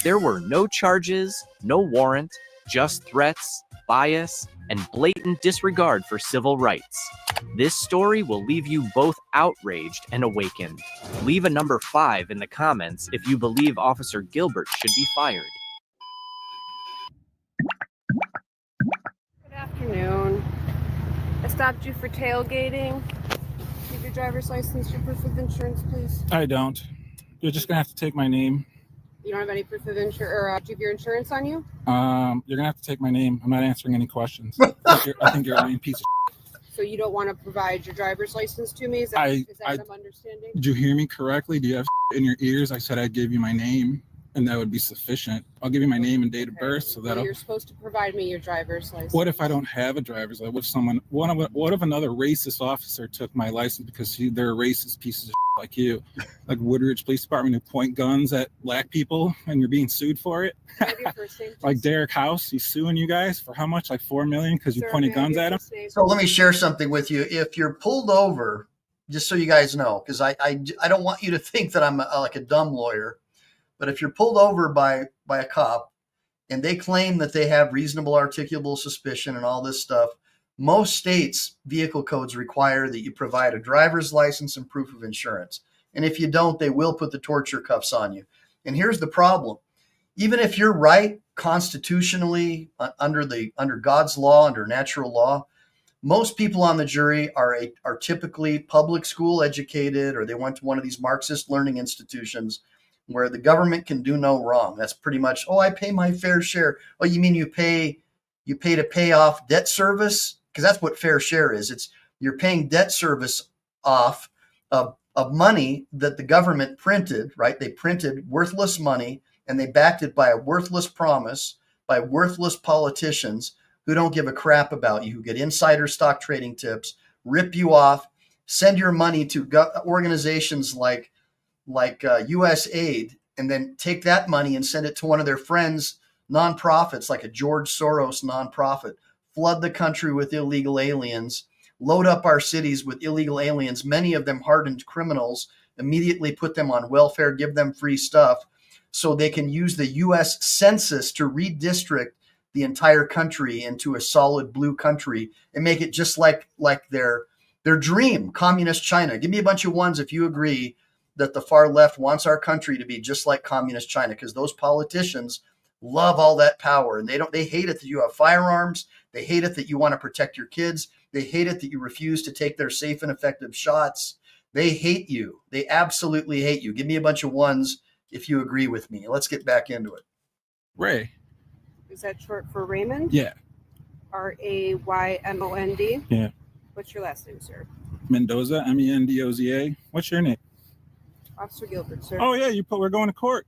There were no charges, no warrant, just threats, bias, and blatant disregard for civil rights. This story will leave you both outraged and awakened. Leave a number 5 in the comments if you believe Officer Gilbert should be fired. Good afternoon. I stopped you for tailgating. Give your driver's license, your proof of insurance, please. I don't. You're just gonna have to take my name. You don't have any proof of insurance, or do you have your insurance on you? You're gonna have to take my name. I'm not answering any questions. I think you're a lame piece of So you don't want to provide your driver's license to me? Is that what I'm understanding? Did you hear me correctly? Do you have in your ears? I said I'd give you my name, and that would be sufficient. I'll give you my name and date of birth, so Well, you're supposed to provide me your driver's license. What if I don't have a driver's license? What if another racist officer took my license because they're a racist pieces of like you, like Woodridge Police Department, who point guns at black people and you're being sued for it? Like Derek House, he's suing you guys for how much? Like $4 million because you pointed guns at him? So let me share something with you. If you're pulled over, just so you guys know, because I don't want you to think that I'm like a dumb lawyer, but if you're pulled over by a cop and they claim that they have reasonable articulable suspicion and all this stuff, most states' vehicle codes require that you provide a driver's license and proof of insurance. And if you don't, they will put the torture cuffs on you. And here's the problem. Even if you're right constitutionally, under God's law, under natural law, most people on the jury are typically public school educated, or they went to one of these Marxist learning institutions where the government can do no wrong. That's pretty much, oh, I pay my fair share. Oh, you mean you pay to pay off debt service? Because that's what fair share is. It's you're paying debt service off of money that the government printed, right? They printed worthless money and they backed it by a worthless promise by worthless politicians who don't give a crap about you, who get insider stock trading tips, rip you off, send your money to organizations like USAID, and then take that money and send it to one of their friends' nonprofits, like a George Soros nonprofit, flood the country with illegal aliens, load up our cities with illegal aliens, many of them hardened criminals, immediately put them on welfare, give them free stuff, so they can use the U.S. Census to redistrict the entire country into a solid blue country and make it just like their dream, communist China. Give me a bunch of ones if you agree that the far left wants our country to be just like communist China, because those politicians love all that power, and they hate it that you have firearms. They hate it that you want to protect your kids. They hate it that you refuse to take their safe and effective shots. They hate you. They absolutely hate you. Give me a bunch of ones if you agree with me. Let's get back into it. Ray. Is that short for Raymond? Yeah. Raymond. Yeah. What's your last name, sir? Mendoza, Mendoza. What's your name? Officer Gilbert, sir. Oh yeah, we're going to court.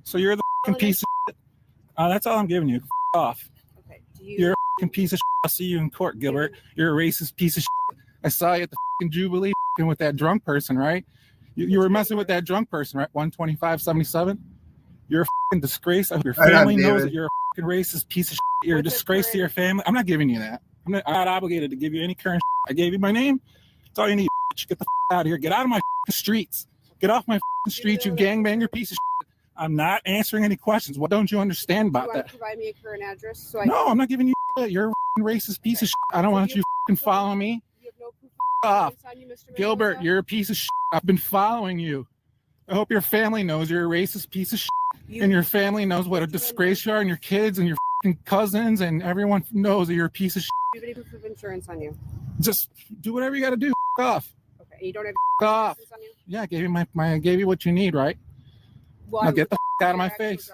So you're the piece of shit. That's all I'm giving you. Off. Okay. You're a piece of shit. I'll see you in court, Gilbert. You're a racist piece of shit. I saw you at the Jubilee with that drunk person, right? You were messing with that drunk person, right? 125.77. You're a fucking disgrace. I hope your Right on, family knows David. that you're a fucking racist piece of shit. You're a disgrace to your family. I'm not giving you that. I'm not obligated to give you any current shit. I gave you my name. That's all you need, bitch. Get the out of here. Get out of my streets. Get off my streets, you gangbanger piece of shit. I'm not answering any questions. What don't you understand about that? Provide me a current address so No, I'm not giving you shit. You're a racist piece of shit. I don't want you follow me. You have no proof Off. on you, Mr. Gilbert, Mendoza? you're a piece of shit. I've been following you. I hope your family knows you're a racist piece of shit. And your family knows what a disgrace you are, and your kids and your cousins and everyone knows that you're a piece of shit. Do you have any proof of insurance on you? Just do whatever you got to do. Off. Okay, you don't have Off. license on you? Yeah, I gave you I gave you what you need, right? Well, Now get the out of my face.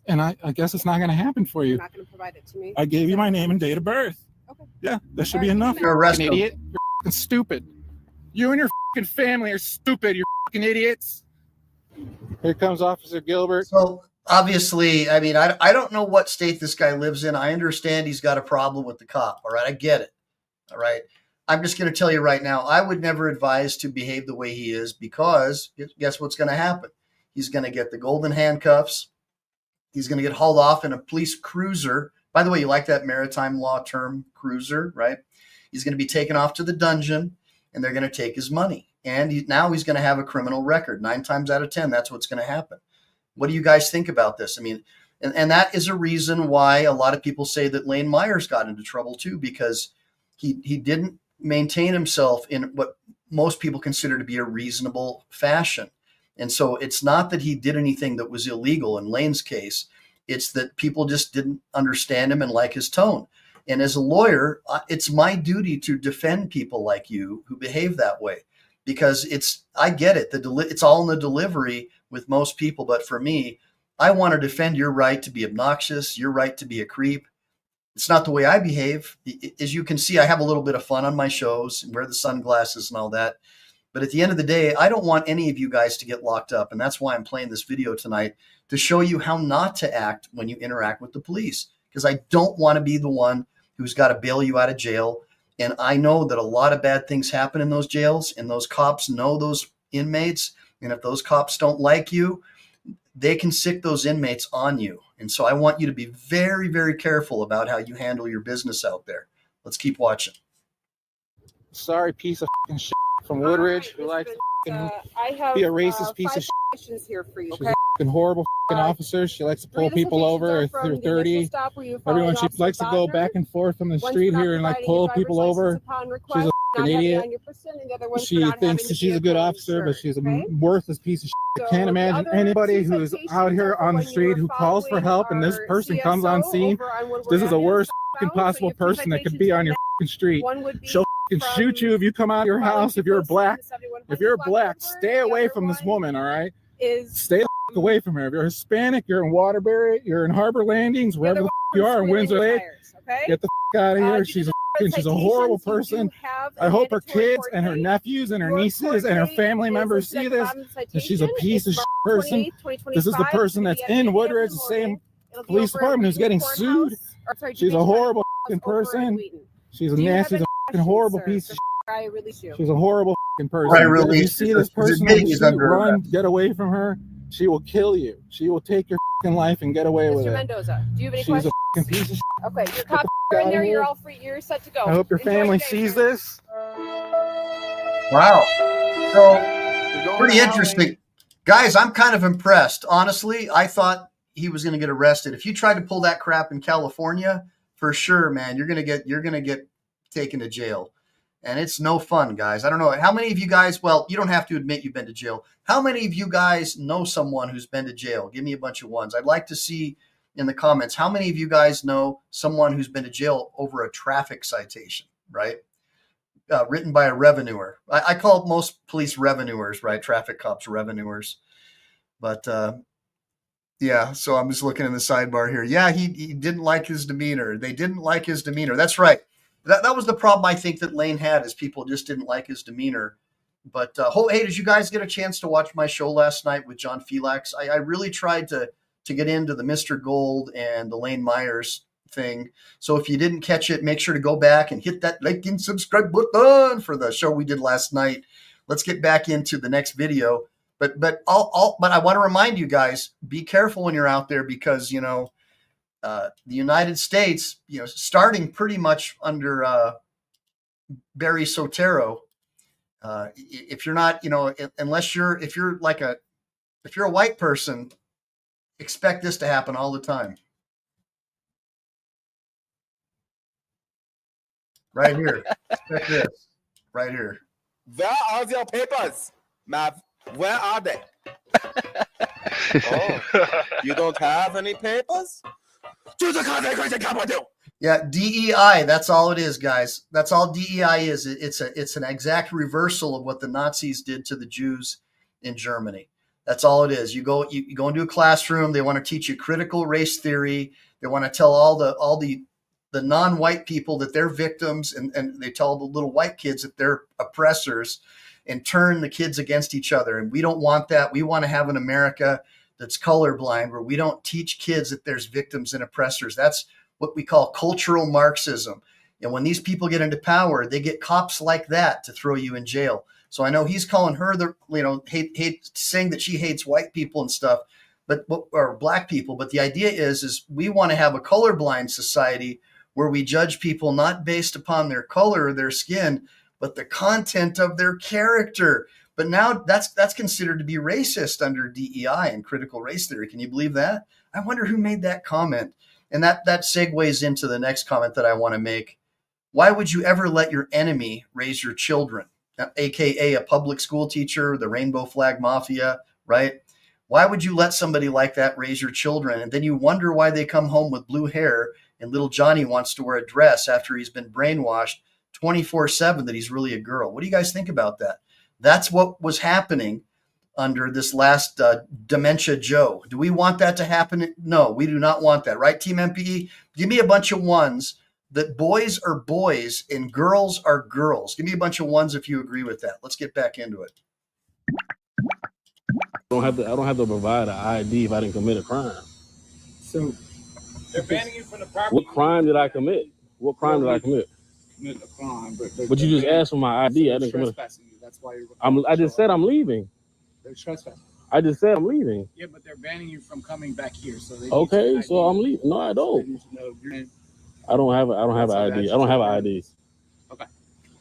And I guess it's not going to happen for you. You're not going to provide it to me. I gave you my name and date of birth. Okay. Yeah, that should be enough. You're arrested. Fucking idiot. You're fucking stupid. You and your fucking family are stupid. You're fucking idiots. Here comes Officer Gilbert. So obviously, I mean, I don't know what state this guy lives in. I understand he's got a problem with the cop. All right, I get it. All right. I'm just going to tell you right now, I would never advise to behave the way he is, because guess what's going to happen? He's going to get the golden handcuffs. He's going to get hauled off in a police cruiser. By the way, you like that maritime law term, cruiser, right? He's going to be taken off to the dungeon, and they're going to take his money. And now he's going to have a criminal record. 9 times out of 10, that's what's going to happen. What do you guys think about this? I mean, and that is a reason why a lot of people say that Lane Myers got into trouble too, because he didn't maintain himself in what most people consider to be a reasonable fashion. And so it's not that he did anything that was illegal in Lane's case. It's that people just didn't understand him and like his tone. And as a lawyer, it's my duty to defend people like you who behave that way, because I get it. It's all in the delivery with most people. But for me, I want to defend your right to be obnoxious, your right to be a creep. It's not the way I behave. As you can see, I have a little bit of fun on my shows and wear the sunglasses and all that. But at the end of the day, I don't want any of you guys to get locked up. And that's why I'm playing this video tonight, to show you how not to act when you interact with the police, because I don't want to be the one who's got to bail you out of jail. And I know that a lot of bad things happen in those jails, and those cops know those inmates. And if those cops don't like you, they can sick those inmates on you. And so I want you to be very, very careful about how you handle your business out there. Let's keep watching. Sorry, piece of fucking shit from Woodridge who likes to I have be a racist piece of shit. questions here for you. She's Okay. a fucking horrible fucking officer. She likes to pull people over if they're 30. Everyone, she likes to go back and forth on the street here and like pull people over. She's a fucking idiot. She thinks she's a good officer, but she's a worthless piece of shit. I can't imagine anybody who's out here on the street who calls for help and this person comes on scene. This is the worst fucking possible person that could be on your fucking street. She'll fucking shoot you if you come out of your house. If you're black, stay away from this woman. All right, stay the fuck away from her. If you're Hispanic, you're in Waterbury, you're in Harbor Landings, wherever the fuck you are in Windsor Lake. Get the fuck out of here. She's a horrible person. I hope her kids and her nephews and her nieces and her family members see this. And she's a piece of shit person. This is the person that's in Woodridge, the same police department who's getting sued. She's a horrible fucking person. She's a nasty, she's a fucking horrible piece of shit. She's a horrible fucking person. If you see this person on the street, run, get away from her. She will kill you. She will take your fucking life and get away with Mr. it. Mendoza, do you have any She's a questions? fucking piece of shit. Okay, your cops are in there. You're all free. You're set to go. I hope your Enjoy family day, sees sir. this. Wow. So pretty interesting. Guys, I'm kind of impressed. Honestly, I thought he was going to get arrested. If you tried to pull that crap in California, for sure, man, you're going to get taken to jail. And it's no fun, guys. I don't know. How many of you guys, well, you don't have to admit you've been to jail. How many of you guys know someone who's been to jail? Give me a bunch of ones. I'd like to see in the comments, how many of you guys know someone who's been to jail over a traffic citation, right? Written by a revenuer. I call most police revenuers, right? Traffic cops, revenuers. But yeah, so I'm just looking in the sidebar here. Yeah, he didn't like his demeanor. They didn't like his demeanor. That's right. That was the problem I think that Lane had, is people just didn't like his demeanor. But hey, did you guys get a chance to watch my show last night with John Filax? I really tried to get into the Mr. Gold and the Lane Myers thing. So if you didn't catch it, make sure to go back and hit that like and subscribe button for the show we did last night. Let's get back into the next video. But I want to remind you guys, be careful when you're out there, because the United States, starting pretty much under Barry Soetoro, if you're not, if you're a white person, expect this to happen all the time. Right here. Check this. Right here. Where are your papers, Mav? Where are they? Oh, you don't have any papers? Yeah, DEI. That's all it is, guys. That's all DEI is. It's an exact reversal of what the Nazis did to the Jews in Germany. That's all it is. You go into a classroom. They want to teach you critical race theory. They want to tell all the non-white people that they're victims, and they tell the little white kids that they're oppressors, and turn the kids against each other. And we don't want that. We want to have an America that's colorblind, where we don't teach kids that there's victims and oppressors. That's what we call cultural Marxism. And when these people get into power, they get cops like that to throw you in jail. So I know he's calling her saying that she hates white people and stuff, or black people. But the idea is we want to have a colorblind society where we judge people not based upon their color or their skin, but the content of their character. But now that's considered to be racist under DEI and critical race theory. Can you believe that? I wonder who made that comment. And that segues into the next comment that I want to make. Why would you ever let your enemy raise your children? AKA a public school teacher, the rainbow flag mafia, right? Why would you let somebody like that raise your children? And then you wonder why they come home with blue hair and little Johnny wants to wear a dress after he's been brainwashed 24/7 that he's really a girl. What do you guys think about that? That's what was happening under this last Dementia Joe. Do we want that to happen? No, we do not want that. Right, Team MPE? Give me a bunch of ones that boys are boys and girls are girls. Give me a bunch of ones if you agree with that. Let's get back into it. I don't have to provide an ID if I didn't commit a crime. So they're banning you from the property. What crime did I commit? What crime did I commit? Commit a crime, But you just asked for my ID. I didn't commit. You. That's why you're. I just said I'm leaving. They're trespassing. I just said I'm leaving. Yeah, but they're banning you from coming back here. So they Okay, so I'm leaving. No, I don't. I don't have an ID. I don't have an ID. Okay,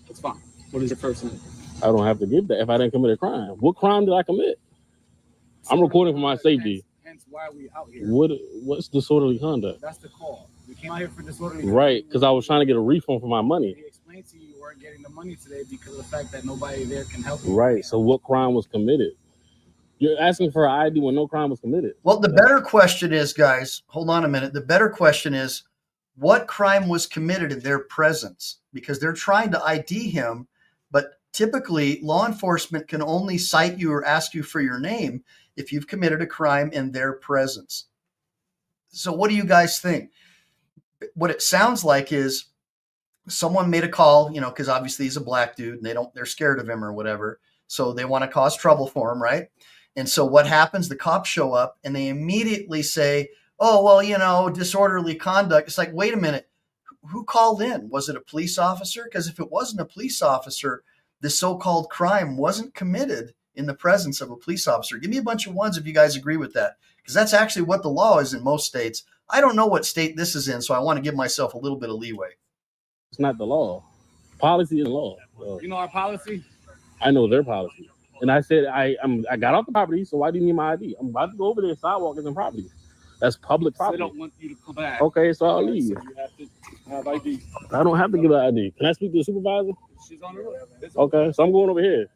that's fine. What is your first name? I don't have to give that if I didn't commit a crime. What crime did I commit? I'm recording for my safety. Hence why are we out here? What's disorderly conduct? That's the call. We came out here for disorderly conduct. Right, because I was trying to get a refund for my money. He explained to you weren't getting the money today because of the fact that nobody there can help you. Right, so what crime was committed? You're asking for an ID when no crime was committed. Well, the better question is, guys, hold on a minute. The better question is, what crime was committed in their presence? Because they're trying to ID him, but typically law enforcement can only cite you or ask you for your name if you've committed a crime in their presence. So what do you guys think? What it sounds like is someone made a call, because obviously he's a black dude and they're scared of him or whatever. So they want to cause trouble for him, right? And so what happens? The cops show up and they immediately say, oh, well, disorderly conduct. It's like, wait a minute, who called in? Was it a police officer? Because if it wasn't a police officer, the so-called crime wasn't committed in the presence of a police officer. Give me a bunch of ones if you guys agree with that, because that's actually what the law is in most states. I don't know what state this is in, so I want to give myself a little bit of leeway. It's not the law. Policy is law. You know our policy? I know their policy. And I said, I got off the property, so why do you need my ID? I'm about to go over there, sidewalk and property. That's public property. They don't want you to come back. Okay, so I'll leave. So you have to have ID. I don't have to give an ID. Can I speak to the supervisor? She's on the road. Okay, so I'm going over here.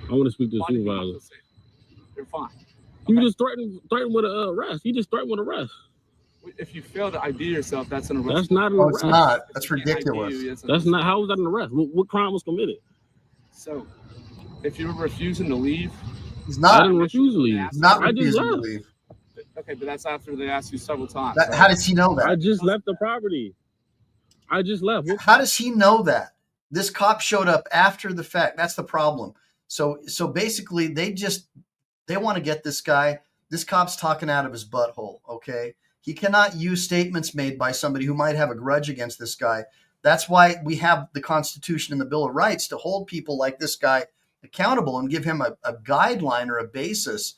I want to speak to the supervisor. You're fine. You just threatened with an arrest. You just threatened with arrest. If you fail to ID yourself, that's an arrest. That's not an arrest. It's not. That's ridiculous. That's not. How was that an arrest? What crime was committed? So, if you're refusing to leave, he's not. I didn't refuse to leave. He's not refusing to leave. Okay, but that's after they asked you several times. How does he know that? I just left the property. I just left. How does he know that? This cop showed up after the fact. That's the problem. So basically, they want to get this guy. This cop's talking out of his butthole. Okay, he cannot use statements made by somebody who might have a grudge against this guy. That's why we have the Constitution and the Bill of Rights to hold people like this guy accountable and give him a guideline or a basis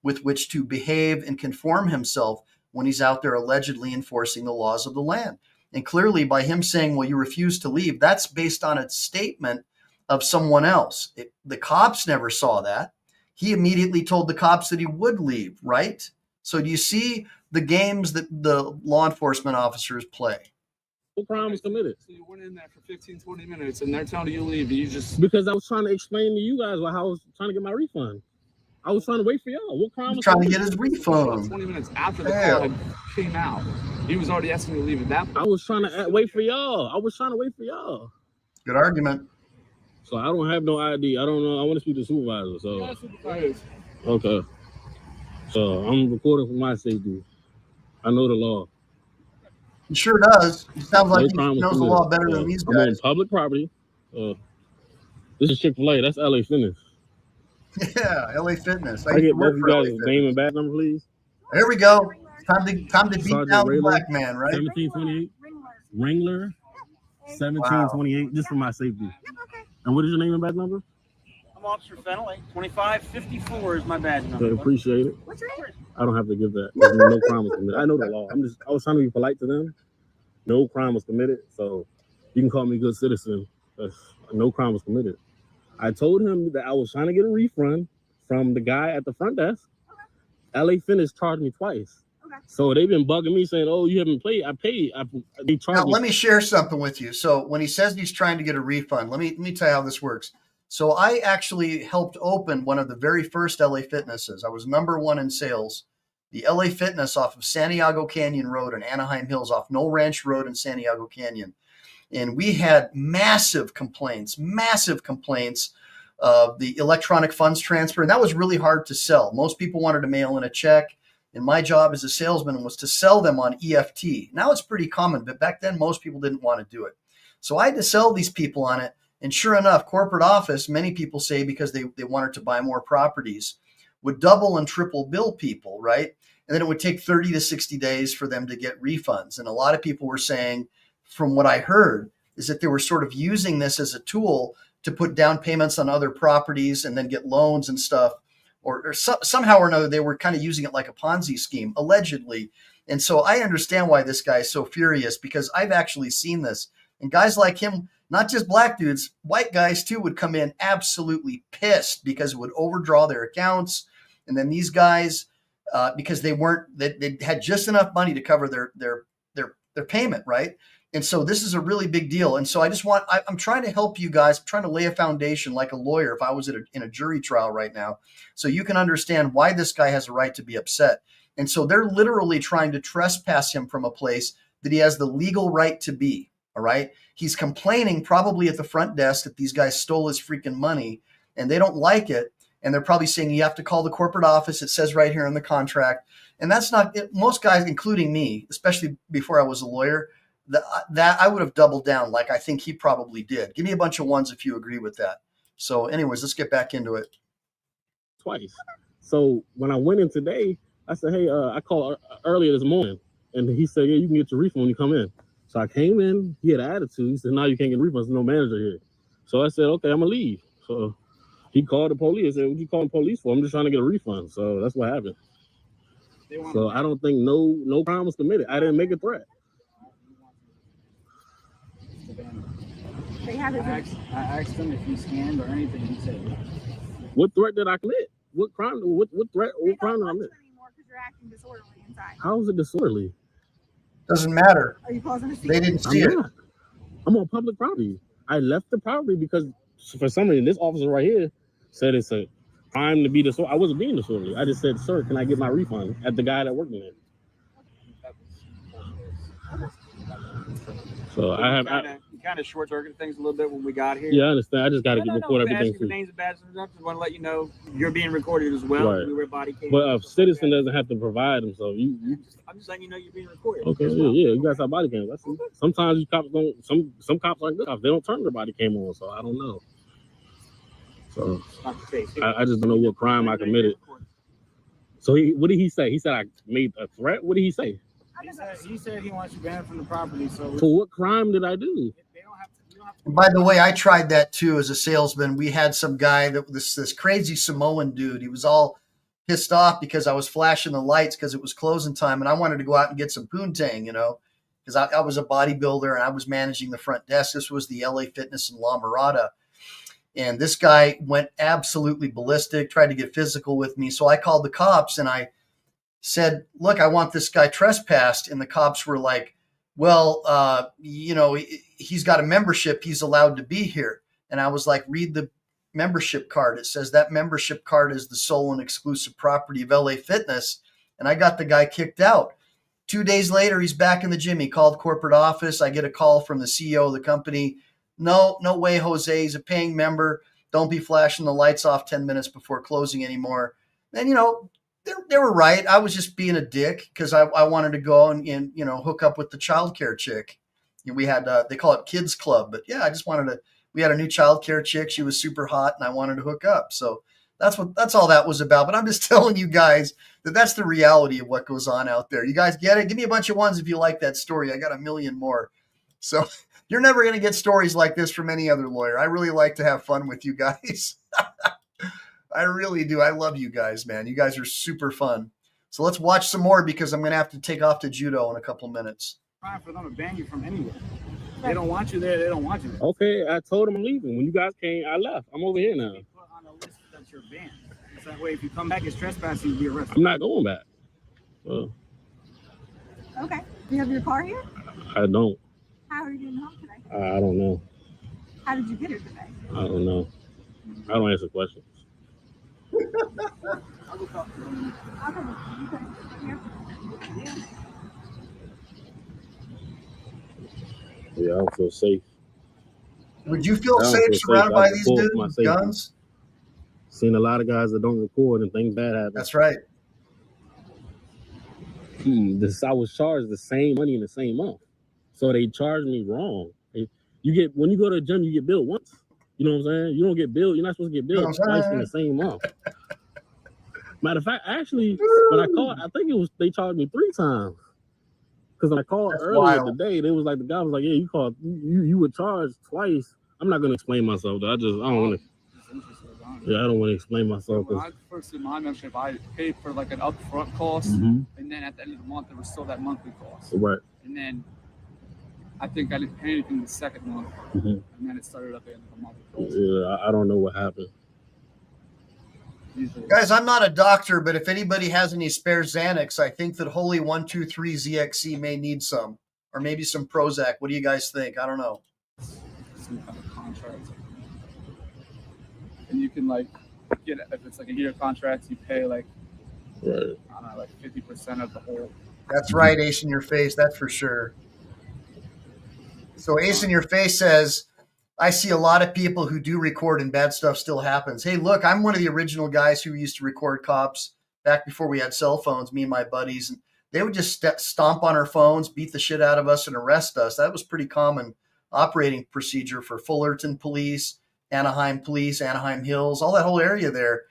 with which to behave and conform himself when he's out there allegedly enforcing the laws of the land. And clearly by him saying, well, you refuse to leave, that's based on a statement of someone else. The cops never saw that. He immediately told the cops that he would leave, right? So do you see the games that the law enforcement officers play? What crime was committed? So you went in there for 15, 20 minutes and they're telling you to leave. You just... Because I was trying to explain to you guys how I was trying to get my refund. I was trying to wait for y'all. What crime was trying to committed? get his refund? 20 minutes after the call had came out. He was already asking you to leave at that point. I was trying to wait for y'all. Good argument. So I don't have no ID. I don't know. I want to speak to the supervisor. So okay. So I'm recording for my safety. I know the law. He sure does. He sounds like he crime was knows the committed. law better than these I'm on guys. public property. This is Chick-fil-A. That's LA Fitness. Yeah, LA Fitness. I get both work you for LA guys' Fitness. name and badge number, please. There we go. Time to beat Sergeant down the Rayler, black man, right? 1728. Ringler. 1728. Just for my safety. And what is your name and badge number? I'm Officer Fennelly. 2554 is my badge number. Okay, appreciate it. What's your name? I don't have to give that. There's no crime was committed. I know the law. I was trying to be polite to them. No crime was committed, so you can call me a good citizen. No crime was committed. I told him that I was trying to get a refund from the guy at the front desk. LA Fitness charged me twice. So they've been bugging me saying, "Oh, you haven't paid." I paid. They charged Now, me. let me share something with you. So when he says he's trying to get a refund, let me tell you how this works. So I actually helped open one of the very first LA Fitnesses. I was #1 in sales. The LA Fitness off of Santiago Canyon Road and Anaheim Hills off Knoll Ranch Road in Santiago Canyon. And we had massive complaints of the electronic funds transfer. And that was really hard to sell. Most people wanted to mail in a check. And my job as a salesman was to sell them on EFT. Now it's pretty common, but back then most people didn't want to do it. So I had to sell these people on it. And sure enough, corporate office, many people say because they wanted to buy more properties, would double and triple bill people, right? And then it would take 30 to 60 days for them to get refunds. And a lot of people were saying, from what I heard, is that they were sort of using this as a tool to put down payments on other properties and then get loans and stuff. Or somehow or another, they were kind of using it like a Ponzi scheme, allegedly. And so I understand why this guy is so furious, because I've actually seen this. And guys like him, not just black dudes, white guys too, would come in absolutely pissed because it would overdraw their accounts. And then these guys, because they had just enough money to cover their payment, right? And so this is a really big deal. And so I'm trying to help you guys. I'm trying to lay a foundation like a lawyer if I was in a jury trial right now, so you can understand why this guy has a right to be upset. And so they're literally trying to trespass him from a place that he has the legal right to be. All right. He's complaining probably at the front desk that these guys stole his freaking money and they don't like it. And they're probably saying you have to call the corporate office. It says right here in the contract. And that's not it. Most guys, including me, especially before I was a lawyer, that I would have doubled down like I think he probably did. Give me a bunch of ones if you agree with that. So anyways, let's get back into it. Twice. So when I went in today, I said, hey, I called earlier this morning. And he said, yeah, you can get your refund when you come in. So I came in, he had an attitude. He said, no, you can't get refunds. There's no manager here. So I said, okay, I'm going to leave. So he called the police. I said, what you calling the police for? I'm just trying to get a refund. So that's what happened. So I don't think no crime was committed. I didn't make a threat. I asked him if he scanned or anything. He said, what threat did I commit? What crime? What threat? What crime did I commit? You're acting disorderly inside. How is it disorderly? Doesn't matter. Are you causing a scene? They didn't see it. I'm on public property. I left the property because for some reason this officer right here said it's a crime to be disorderly. I wasn't being disorderly. I just said, sir, can I get my refund at the guy that worked in it? So I kind of short circuited things a little bit when we got here. Yeah, I understand. I just got to record everything. Your names and badges and stuff. Just want to let you know you're being recorded as well. Right. We were body cam. But a citizen doesn't have to provide them. So I'm just letting you know you're being recorded. Okay, yeah, you guys have body cams. I see. Sometimes you cops don't. Some cops aren't good cops. They don't turn their body cam on. So I don't know. So not the case. I just don't know what crime I committed. So what did he say? He said I made a threat. What did he say? he said he wants you banned from the property. So for what crime did I do? And by the way, I tried that too as a salesman. We had some guy that this crazy Samoan dude. He was all pissed off because I was flashing the lights because it was closing time, and I wanted to go out and get some poontang, because I was a bodybuilder and I was managing the front desk. This was the LA Fitness in La Mirada. And this guy went absolutely ballistic, tried to get physical with me. So I called the cops and I said, look, I want this guy trespassed. And the cops were like, well, he's got a membership. He's allowed to be here. And I was like, read the membership card. It says that membership card is the sole and exclusive property of LA Fitness. And I got the guy kicked out. 2 days later, he's back in the gym. He called corporate office. I get a call from the CEO of the company. No way, Jose. He's a paying member. Don't be flashing the lights off 10 minutes before closing anymore. And, they were right. I was just being a dick because I wanted to go and hook up with the childcare chick. We had, they call it Kids Club. But, yeah, I just wanted to. We had a new childcare chick. She was super hot, and I wanted to hook up. So that's all that was about. But I'm just telling you guys that that's the reality of what goes on out there. You guys get it? Give me a bunch of ones if you like that story. I got a million more. So you're never going to get stories like this from any other lawyer. I really like to have fun with you guys. I really do. I love you guys, man. You guys are super fun. So let's watch some more because I'm going to have to take off to judo in a couple minutes. Trying for them to ban you from anywhere. They don't want you there. They don't want you there. Okay, I told them I'm leaving. When you guys came, I left. I'm over here now. They put on a list that you're banned. So that way, if you come back as trespassing, you'll be arrested. I'm not going back. Okay. Do you have your car here? I don't. How are you getting home today? I don't know. How did you get here today? I don't know. I don't answer questions. I'll go talk to them. Yeah, I don't feel safe. Would you feel safe surrounded by these dudes with guns? Seen a lot of guys that don't record and things bad happen. That's right. I was charged the same money in the same month. So they charged me wrong. When you go to the gym, you get billed once. You know what I'm saying? You don't get billed. You're not supposed to get billed twice in the same month. Matter of fact, actually, when I called, I think they charged me 3 times. Because when I called earlier today, they was like, the guy was like, yeah, you called, you were charged twice. I'm not going to explain myself, though. I don't want to. Yeah, I don't want to explain myself. When I first did my membership, I paid for like an upfront cost. And then at the end of the month, there was still that monthly cost. Right. And then I think I didn't pay anything the second month. And then it started at the end of the month. Yeah, I don't know what happened. Guys, I'm not a doctor, but if anybody has any spare Xanax, I think that Holy 123 ZXC may need some, or maybe some Prozac. What do you guys think? I don't know. Some kind of contract. And you can get, if it's like a year contract, you pay like 50% of the whole. That's right, Ace in Your Face. That's for sure. So Ace in Your Face says, I see a lot of people who do record and bad stuff still happens. Hey, look, I'm one of the original guys who used to record cops back before we had cell phones, me and my buddies. And they would just stomp on our phones, beat the shit out of us, and arrest us. That was pretty common operating procedure for Fullerton Police, Anaheim Police, Anaheim Hills, all that whole area there.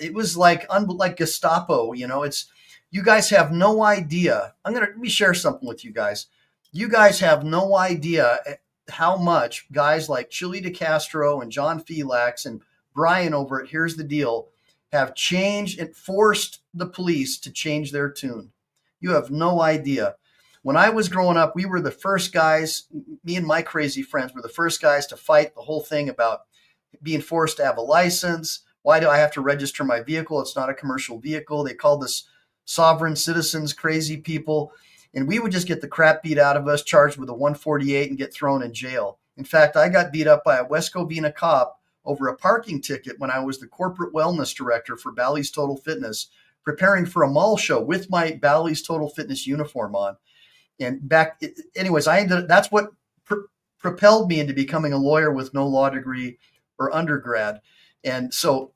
It was like Gestapo, you guys have no idea. Let me share something with you guys. You guys have no idea how much guys like Chili DeCastro and John Filax and Brian over at Here's the Deal have changed and forced the police to change their tune. You have no idea. When I was growing up, we were the first guys, me and my crazy friends were the first guys to fight the whole thing about being forced to have a license. Why do I have to register my vehicle? It's not a commercial vehicle. They called us sovereign citizens, crazy people. And we would just get the crap beat out of us, charged with a 148 and get thrown in jail. In fact, I got beat up by a West Covina cop over a parking ticket when I was the corporate wellness director for Bally's Total Fitness, preparing for a mall show with my Bally's Total Fitness uniform on. And that's what propelled me into becoming a lawyer with no law degree or undergrad. And so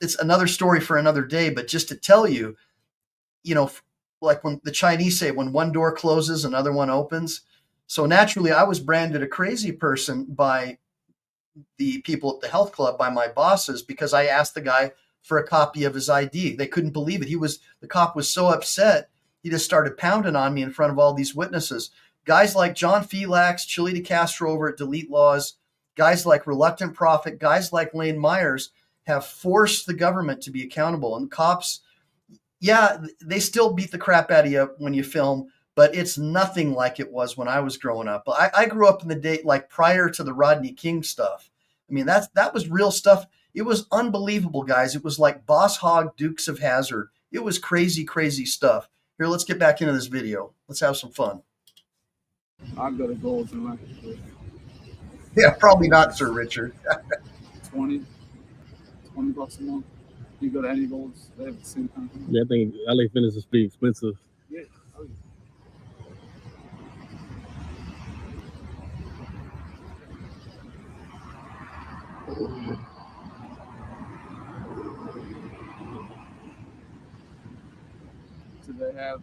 it's another story for another day, but just to tell you, like when the Chinese say, when one door closes, another one opens. So naturally, I was branded a crazy person by the people at the health club, by my bosses, because I asked the guy for a copy of his ID. They couldn't believe it. The cop was so upset, he just started pounding on me in front of all these witnesses. guys like John Filax, Chili DeCastro over at Delete Laws, guys like Reluctant Prophet, guys like Lane Myers have forced the government to be accountable. And cops, yeah, they still beat the crap out of you when you film, but it's nothing like it was when I was growing up. I grew up in the day like prior to the Rodney King stuff. I mean, that was real stuff. It was unbelievable, guys. It was like Boss Hogg, Dukes of Hazzard. It was crazy, crazy stuff. Here, let's get back into this video. Let's have some fun. I'll go to Gold's in like Yeah, probably not, Sir Richard. 20 bucks a month. You go to any Gold's, they have the same kind of thing. Yeah, I think LA Fitness is pretty expensive. Yeah. Oh, yeah. Do they have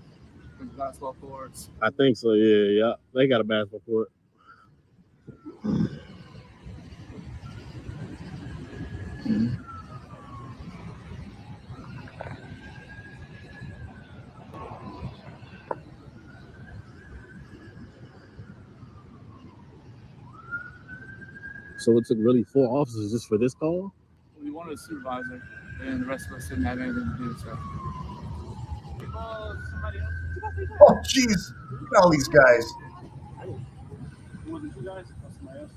basketball courts? I think so. Yeah. They got a basketball court. So it took really 4 officers just for this call? We wanted a supervisor, and the rest of us didn't have anything to do. So. Oh, jeez. Look at all these guys.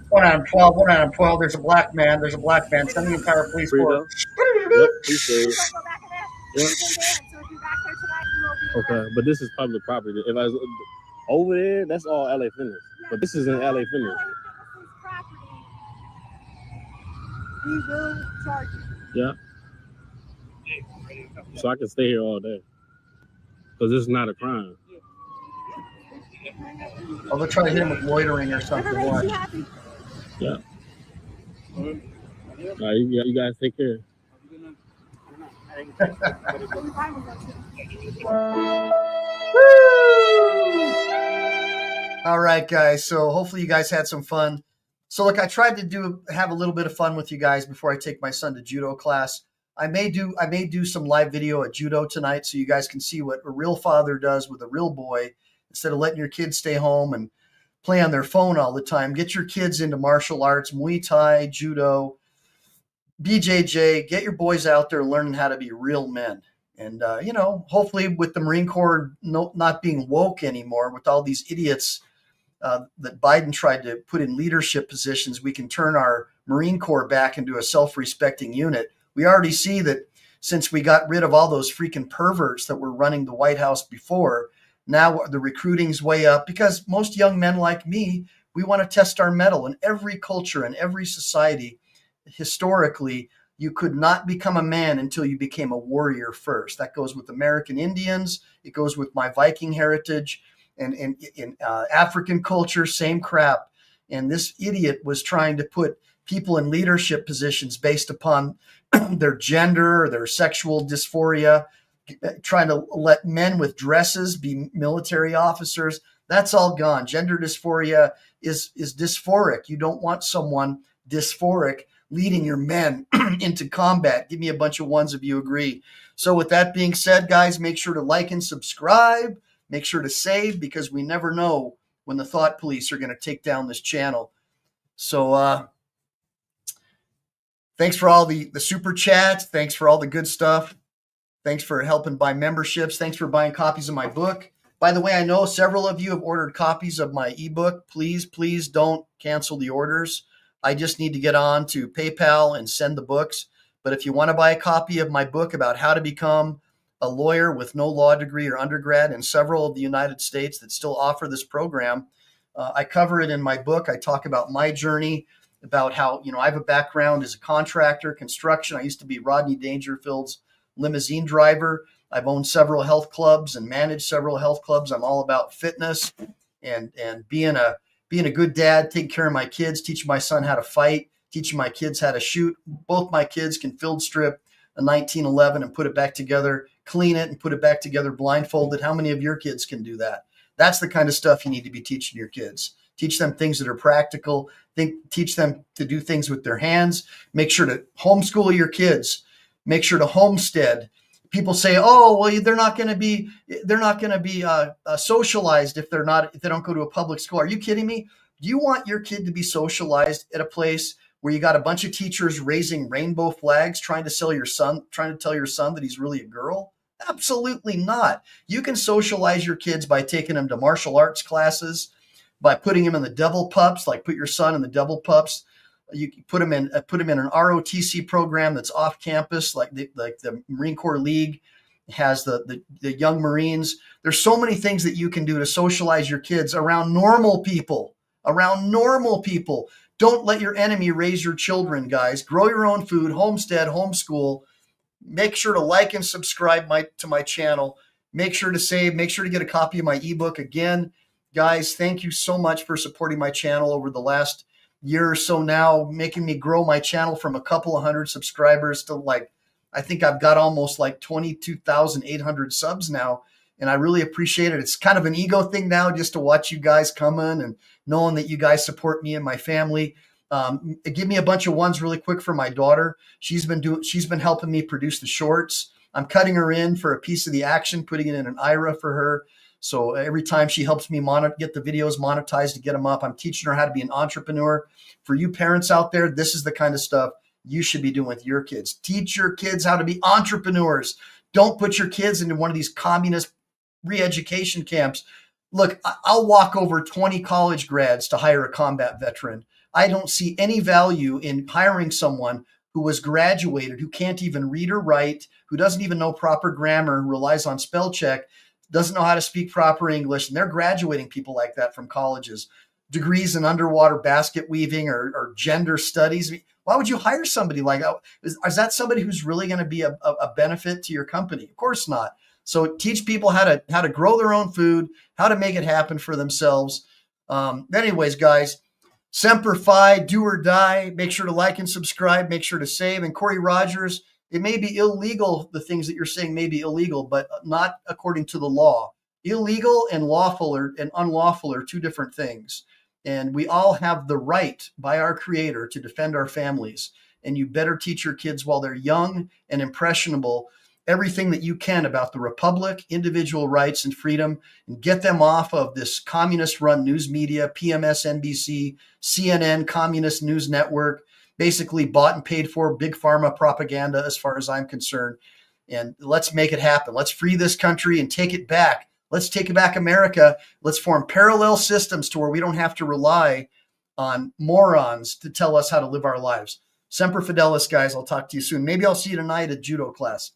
1 out of 12, 1 out of 12. There's a black man. There's a black man. Send the entire police force. Yep, appreciate it. Okay, but this is public property. If I was over there, that's all LA Fitness. But this isn't LA Fitness. We will charge you. Yeah. So I can stay here all day. Because this is not a crime. Oh, they'll try to hit him with loitering or something. Watch. Yeah. All right, you guys take care. All right, guys. So hopefully you guys had some fun. So look, I tried to have a little bit of fun with you guys before I take my son to judo class. I may do some live video at judo tonight so you guys can see what a real father does with a real boy instead of letting your kids stay home and play on their phone all the time. Get your kids into martial arts, Muay Thai, judo, BJJ. Get your boys out there learning how to be real men. And, hopefully with the Marine Corps not being woke anymore, with all these idiots that Biden tried to put in leadership positions, we can turn our Marine Corps back into a self-respecting unit. We already see that since we got rid of all those freaking perverts that were running the White House before, now the recruiting's way up because most young men like me, we want to test our mettle. In every culture, in every society, historically, you could not become a man until you became a warrior first. That goes with American Indians. It goes with my Viking heritage. And in African culture, same crap. And this idiot was trying to put people in leadership positions based upon their gender, their sexual dysphoria, trying to let men with dresses be military officers. That's all gone. Gender dysphoria is dysphoric. You don't want someone dysphoric leading your men into combat. Give me a bunch of ones if you agree. So with that being said, guys, make sure to like and subscribe. Make sure to save because we never know when the thought police are going to take down this channel. So thanks for all the super chats. Thanks for all the good stuff. Thanks for helping buy memberships. Thanks for buying copies of my book. By the way, I know several of you have ordered copies of my ebook. Please don't cancel the orders. I just need to get on to PayPal and send the books. But if you want to buy a copy of my book about how to become a lawyer with no law degree or undergrad in several of the United States that still offer this program, I cover it in my book. I talk about my journey, about how, I have a background as a contractor, construction. I used to be Rodney Dangerfield's limousine driver. I've owned several health clubs and managed several health clubs. I'm all about fitness and being a good dad, taking care of my kids, teaching my son how to fight, teaching my kids how to shoot. Both my kids can field strip a 1911 and put it back together, clean it and put it back together blindfolded. How many of your kids can do that? That's the kind of stuff you need to be teaching your kids. Teach them things that are practical. Teach them to do things with their hands. Make sure to homeschool your kids. Make sure to homestead. people say, oh, well, they're not going to be socialized if they don't go to a public school. Are you kidding me? Do you want your kid to be socialized at a place where you got a bunch of teachers raising rainbow flags trying to tell your son that he's really a girl? Absolutely not. You can socialize your kids by taking them to martial arts classes, by putting them in the devil pups, like put your son in the devil pups. You put him in an ROTC program that's off campus, like the Marine Corps League has the young Marines. There's so many things that you can do to socialize your kids around normal people. Don't let your enemy raise your children, guys. Grow your own food, homestead, homeschool. Make sure to like and subscribe to my channel. Make sure to save. Make sure to get a copy of my ebook. Again, guys, thank you so much for supporting my channel over the last year or so now, making me grow my channel from a couple of hundred subscribers to I think I've got almost 22,800 subs now. And I really appreciate it. It's kind of an ego thing now just to watch you guys coming and knowing that you guys support me and my family. Give me a bunch of ones really quick for my daughter. She's been helping me produce the shorts. I'm cutting her in for a piece of the action, putting it in an IRA for her. So every time she helps me get the videos monetized to get them up, I'm teaching her how to be an entrepreneur. For you parents out there, this is the kind of stuff you should be doing with your kids. Teach your kids how to be entrepreneurs. Don't put your kids into one of these communist re-education camps. Look, I'll walk over 20 college grads to hire a combat veteran. I don't see any value in hiring someone who was graduated, who can't even read or write, who doesn't even know proper grammar, who relies on spell check, doesn't know how to speak proper English. And they're graduating people like that from colleges. Degrees in underwater basket weaving or gender studies. Why would you hire somebody like that? Is that somebody who's really going to be a benefit to your company? Of course not. So teach people how to grow their own food, how to make it happen for themselves. Anyways, guys, Semper Fi, do or die. Make sure to like and subscribe. Make sure to save. And Corey Rogers, it may be illegal. The things that you're saying may be illegal, but not according to the law. Illegal and lawful and unlawful are two different things. And we all have the right by our Creator to defend our families. And you better teach your kids while they're young and impressionable everything that you can about the republic, individual rights and freedom, and get them off of this communist-run news media, PMS, CNN, Communist News Network, basically bought and paid for big pharma propaganda as far as I'm concerned. And let's make it happen. Let's free this country and take it back. Let's take back America. Let's form parallel systems to where we don't have to rely on morons to tell us how to live our lives. Semper Fidelis, guys. I'll talk to you soon. Maybe I'll see you tonight at judo class.